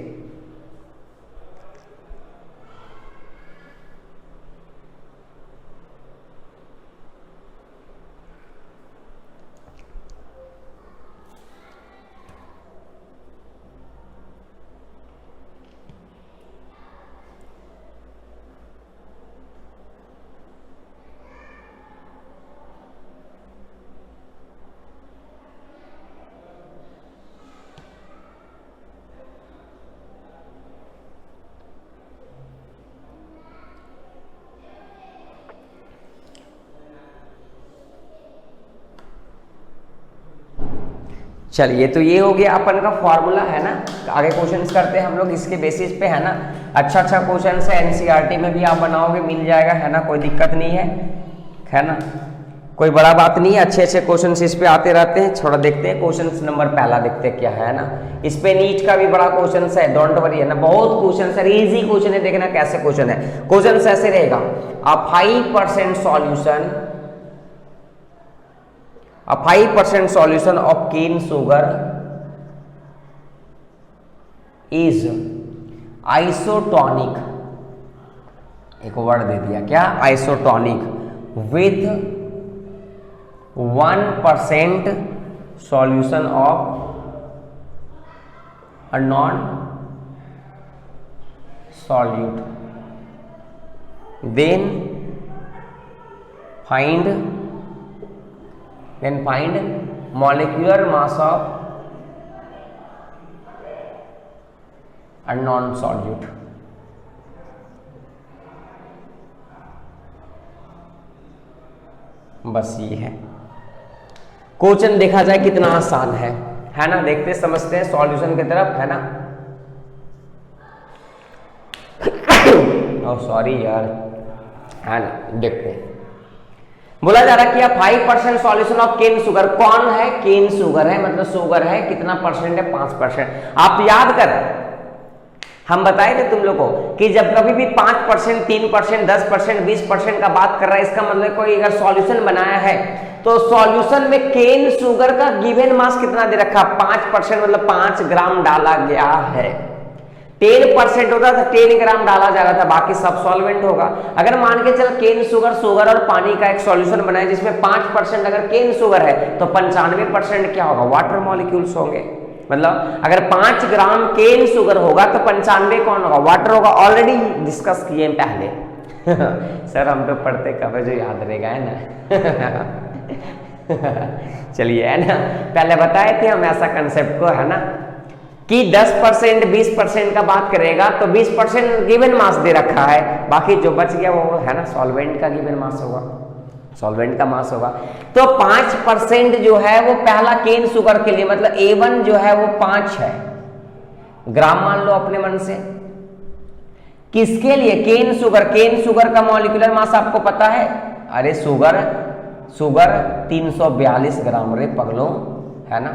चलिए तो ये हो गया अपन का फॉर्मूला, है ना। आगे क्वेश्चंस करते हैं हम लोग इसके बेसिस पे, है ना। अच्छा क्वेश्चन है, NCERT में भी आप बनाओगे, मिल जाएगा, है ना, कोई दिक्कत नहीं है ना, कोई बड़ा बात नहीं है। अच्छे क्वेश्चंस इस पे आते रहते हैं। थोड़ा देखते हैं क्वेश्चंस नंबर पहला देखते हैं क्या है ना। इस पे नीट का भी बड़ा क्वेश्चन है, डोंट वरी, है ना। बहुत क्वेश्चन है, इजी क्वेश्चन है, देखना कैसे क्वेश्चन है। क्वेश्चन ऐसे रहेगा, a 5% solution of cane sugar is isotonic, एक वर्ड दे दिया क्या, isotonic with 1% solution of a non solute, then find molecular mass of a non-solute। बस ये है क्वेश्चन, देखा जाए कितना आसान है ना। देखते समझते हैं सॉल्यूशन की तरफ, है ना। सॉरी यार, है ना, देखते हैं। बोला जा रहा है कि 5% सॉल्यूशन ऑफ केन शुगर। कौन है? केन शुगर है, मतलब शुगर है कितना परसेंट है? 5%। आप याद कर, हम बताए थे तुम लोग को कि जब कभी भी 5%, 3%, 10%, 20% का बात कर रहा है, इसका मतलब कोई अगर सॉल्यूशन बनाया है तो सॉल्यूशन में केन शुगर का गिवन मास कितना दे रखा? 5%, मतलब 5 ग्राम डाला गया है। 10% होता था 10 ग्राम डाला जा रहा था, बाकी सब सॉल्वेंट होगा। अगर मान के चल केन शुगर और पानी का एक सॉल्यूशन बनाए जिसमें 5% अगर केन शुगर है तो 95% क्या होगा? वाटर मॉलिक्यूल्स होंगे। मतलब अगर 5 ग्राम केन शुगर होगा तो 95 कौन होगा? वाटर होगा। ऑलरेडी डिस्कस किए पहले सर हम तो पढ़ते कब है, जो याद रहेगा, है ना चलिए, है ना, पहले बताए थे हम ऐसा कंसेप्ट को, है ना, कि 10%, 20% का बात करेगा तो 20% गिवन मास दे रखा है, बाकी जो बच गया वो, है ना, सॉल्वेंट का गिवन मास होगा, सॉल्वेंट का मास होगा। तो 5% जो है वो पहला केन शुगर के लिए, मतलब A1 जो है वो 5 है ग्राम, मान लो अपने मन से। किसके लिए? Cane sugar. केन शुगर का मॉलिक्यूलर मास आपको पता है? अरे शुगर 342 ग्राम रे पगलो, है ना।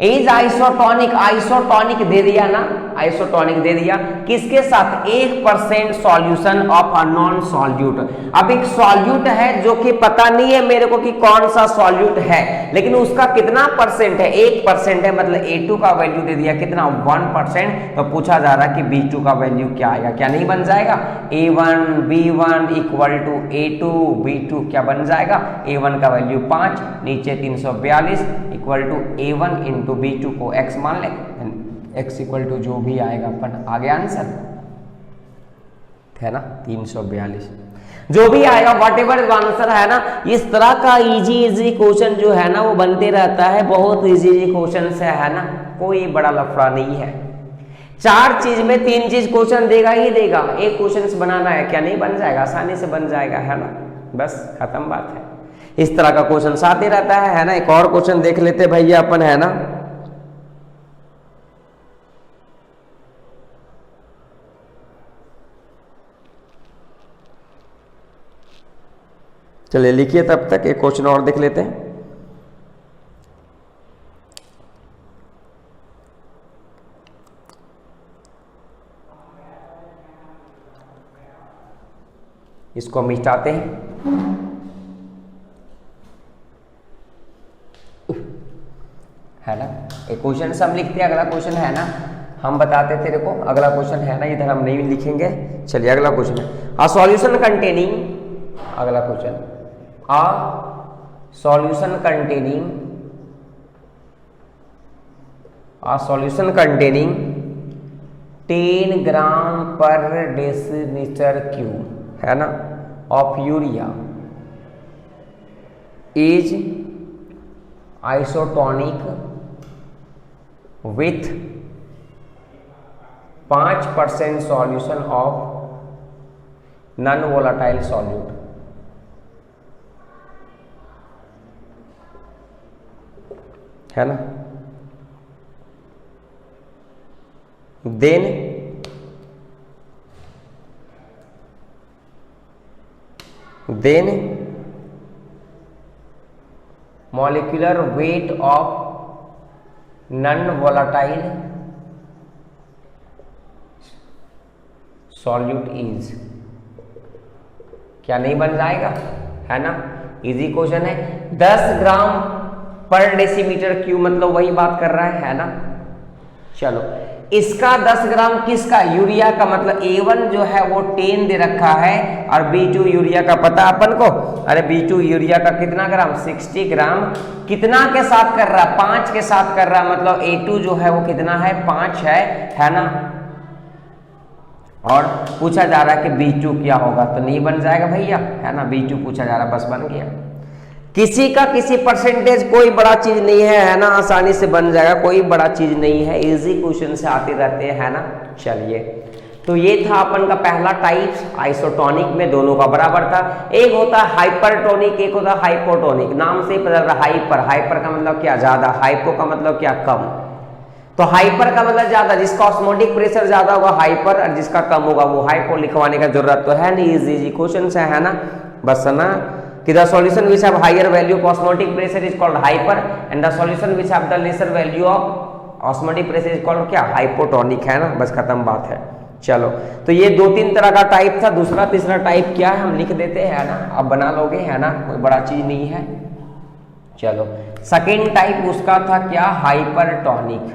इज आइसोटोनिक, आइसोटोनिक दे दिया ना, आइसोटोनिक दे दिया किसके साथ? 1% solution of a non solute. अब एक सॉल्यूट है जो कि पता नहीं है मेरे को कि कौन सा सॉल्यूट है, लेकिन उसका कितना परसेंट है? 1% है, मतलब A2 का वैल्यू दे दिया कितना? 1%। तो पूछा जा रहा है कि B2 का वैल्यू क्या आएगा? क्या नहीं बन जाएगा? A1 B1 equal to A2 B2 क्या बन जाएगा? A1 का वैल्यू 5, नीचे 342 equal to A1 into B2 को x मान ले, x इक्वल टू जो भी आएगा अपन, आ गया आंसर, है ना, 342 जो भी आएगा, वट एवर आंसर, है ना। इस तरह का इजी क्वेश्चन जो है ना वो बनते रहता है, बहुत इजी क्वेश्चन है ना, कोई बड़ा लफड़ा नहीं है। 4 चीज में 3 चीज क्वेश्चन देगा ही देगा। एक क्वेश्चन बनाना है, क्या नहीं बन जाएगा? आसानी से बन जाएगा, है ना, बस खत्म बात है। इस तरह का क्वेश्चन आते रहता है ना। एक और क्वेश्चन देख लेते भैया अपन, है ना। चलिए लिखिए, तब तक एक क्वेश्चन और देख लेते हैं। इसको हम मिटाते हैं, है ना। एक क्वेश्चन से हम लिखते हैं, अगला क्वेश्चन है ना हम बताते थे, देखो अगला क्वेश्चन है ना, इधर हम नहीं लिखेंगे। चलिए अगला क्वेश्चन है अ सॉल्यूशन कंटेनिंग, अगला क्वेश्चन, अ सॉल्यूशन कंटेनिंग 10 ग्राम पर डेसीलीटर क्यूब, है ना, of urea is isotonic with 5% solution of non-volatile solute, है ना। then molecular weight of non-volatile solute is, क्या नहीं बन जाएगा, है ना। इजी क्वेश्चन है। 10 ग्राम पर डेसीमीटर क्यूब, मतलब वही बात कर रहा है ना। चलो इसका 10 ग्राम किसका? यूरिया का, मतलब A1 जो है वो 10 दे रखा है और B2 यूरिया का पता अपन को। अरे B2 यूरिया का कितना ग्राम? 60 ग्राम। कितना के साथ कर रहा है? 5 के साथ कर रहा है, मतलब A2 जो है वो कितना है? 5 है ना। और पूछा जा रहा है कि B2 क्या होगा, तो नहीं बन जाएगा भैया, है ना। B2 पूछा जा रहा है, बस बन गया। किसी का किसी परसेंटेज कोई बड़ा चीज नहीं है ना, आसानी से बन जाएगा, कोई बड़ा चीज नहीं है, इजी क्वेश्चन से आते रहते हैं, है ना। चलिए तो ये था अपन का पहला टाइप, आइसोटोनिक में दोनों का बराबर था। एक होता है हाइपरटोनिक, एक होता है हाइपोटोनिक। नाम से ही पता चल रहा है हाइपर का मतलब क्या? ज्यादा। हाइपो का मतलब क्या? कम। तो हाइपर का मतलब ज्यादा, जिसका ऑस्मोटिक प्रेशर ज्यादा होगा हाइपर, और जिसका कम होगा वो हाइपो। लिखवाने का जरूरत तो है नहीं, इजी क्वेश्चन है ना, बस ना कि the solution which have higher value of osmotic pressure is called hyper and the solution which have the lesser value of osmotic pressure is called क्या, हाइपोटोनिक, है ना। बस खत्म बात है। चलो, तो ये 2-3 तरह का टाइप था। दूसरा तीसरा टाइप क्या है हम लिख देते हैं, है ना, आप बना लोगे, है ना, कोई बड़ा चीज नहीं है। चलो, सेकेंड टाइप उसका था क्या, हाइपरटोनिक,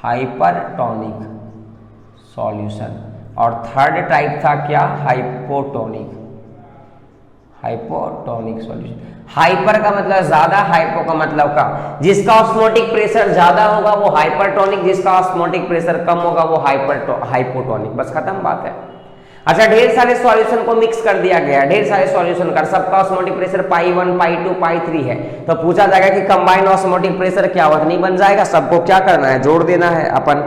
हाइपरटोनिक सॉल्यूशन। और थर्ड टाइप था क्या, हाइपोटोनिक, हाइपोटोनिक सॉल्यूशन। हाइपर का मतलब ज्यादा, हाइपो का मतलब का, जिसका ऑस्मोटिक प्रेशर ज्यादा होगा वो हाइपरटोनिक, जिसका ऑस्मोटिक प्रेशर कम होगा वो हाइपोटोनिक। बस खत्म बात है। अच्छा, ढेर सारे सॉल्यूशन को मिक्स कर दिया गया, ढेर सारे सॉल्यूशन कर, सबका ऑस्मोटिक प्रेशर पाई 1 पाई 2 पाई 3 है, तो पूछा जाएगा कि कंबाइंड ऑस्मोटिक प्रेशर क्या होगा, नहीं बन जाएगा। सबको क्या करना है, जोड़ देना है अपन,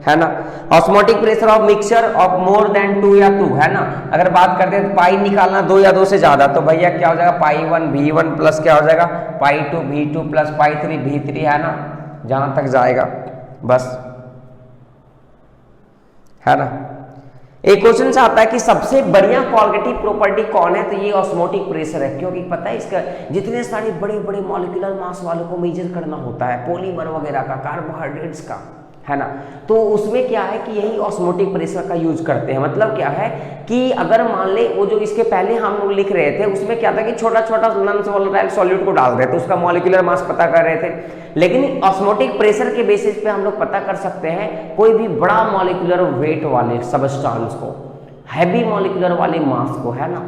है ना। Osmotic pressure of mixture of more than 2 या 2, है ना। अगर बात करते हैं तो पाई निकालना 2 या 2 से ज्यादा, तो भैया क्या हो जाएगा, पाई 1 V1 प्लस क्या हो जाएगा, पाई 2 V2 प्लस पाई 3 V3, है ना, जहां तक जाएगा बस, है ना। एक क्वेश्चन आता है कि सबसे बढ़िया क्वालिटी प्रॉपर्टी कौन है, तो ये ऑस्मोटिक प्रेशर है, क्योंकि पता है इसका जितने सारे बड़े बड़े मॉलिक्यूलर मास वालों को मेजर करना होता है, पॉलीमर वगैरह का, कार्बोहाइड्रेट्स का, है ना, तो उसमें क्या है कि यही ऑस्मोटिक प्रेशर का यूज करते हैं। मतलब क्या है कि अगर मान ले वो जो इसके पहले हम लोग लिख रहे थे उसमें क्या था कि छोटा छोटा नॉन वोलेटाइल सॉल्यूट को डाल रहे थे, उसका मॉलिक्यूलर मास पता कर रहे थे। लेकिन ऑस्मोटिक प्रेशर के बेसिस पे हम लोग पता कर सकते हैं कोई भी बड़ा मॉलिक्यूलर वेट वाले सबस्टांस को, हैवी मॉलिक्यूलर वाले मास को, है ना।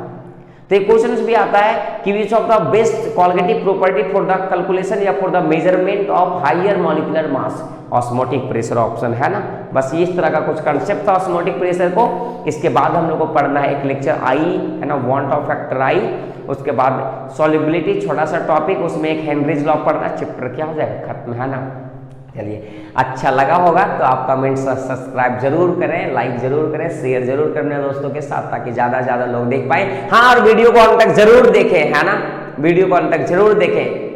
तो एक क्वेश्चन भी आता है कि which of the best quality property for the calculation या for the measurement of higher molecular mass, osmotic pressure option, है ना। बस इस तरह का कुछ कंसेप्ट था ऑस्मोटिक प्रेशर को। इसके बाद हम लोग को पढ़ना है एक लेक्चर आई, है ना, वांट ऑफ फैक्टर आई। उसके बाद सॉल्युबिलिटी, छोटा सा टॉपिक, उसमें एक हेनरीज लॉ पढ़ना, चैप्टर क्या हो जाएगा, खत्म, है ना। चलिए, अच्छा लगा होगा तो आप कमेंट सब्सक्राइब जरूर करें, लाइक जरूर करें, शेयर जरूर करें अपने दोस्तों के साथ, ताकि ज्यादा से ज्यादा लोग देख पाए। हाँ, और वीडियो को अंत तक जरूर देखें, है ना, वीडियो को अंत तक जरूर देखें।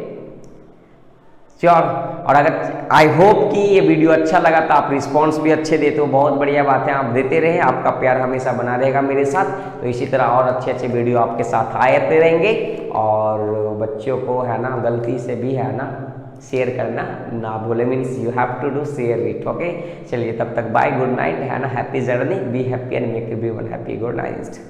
श्योर। और अगर आई होप कि ये वीडियो अच्छा लगा तो आप रिस्पॉन्स भी अच्छे देते हो, बहुत बढ़िया बात है, आप देते रहे, आपका प्यार हमेशा बना रहेगा मेरे साथ। तो इसी तरह और अच्छे अच्छे वीडियो आपके साथ आते रहेंगे। और बच्चों को, है ना, गलती से भी, है ना, शेयर करना ना भूले, means you have to do share it, okay. चलिए, तब तक बाय, गुड नाइट, है ना, happy journey, be happy and make everyone happy, good night.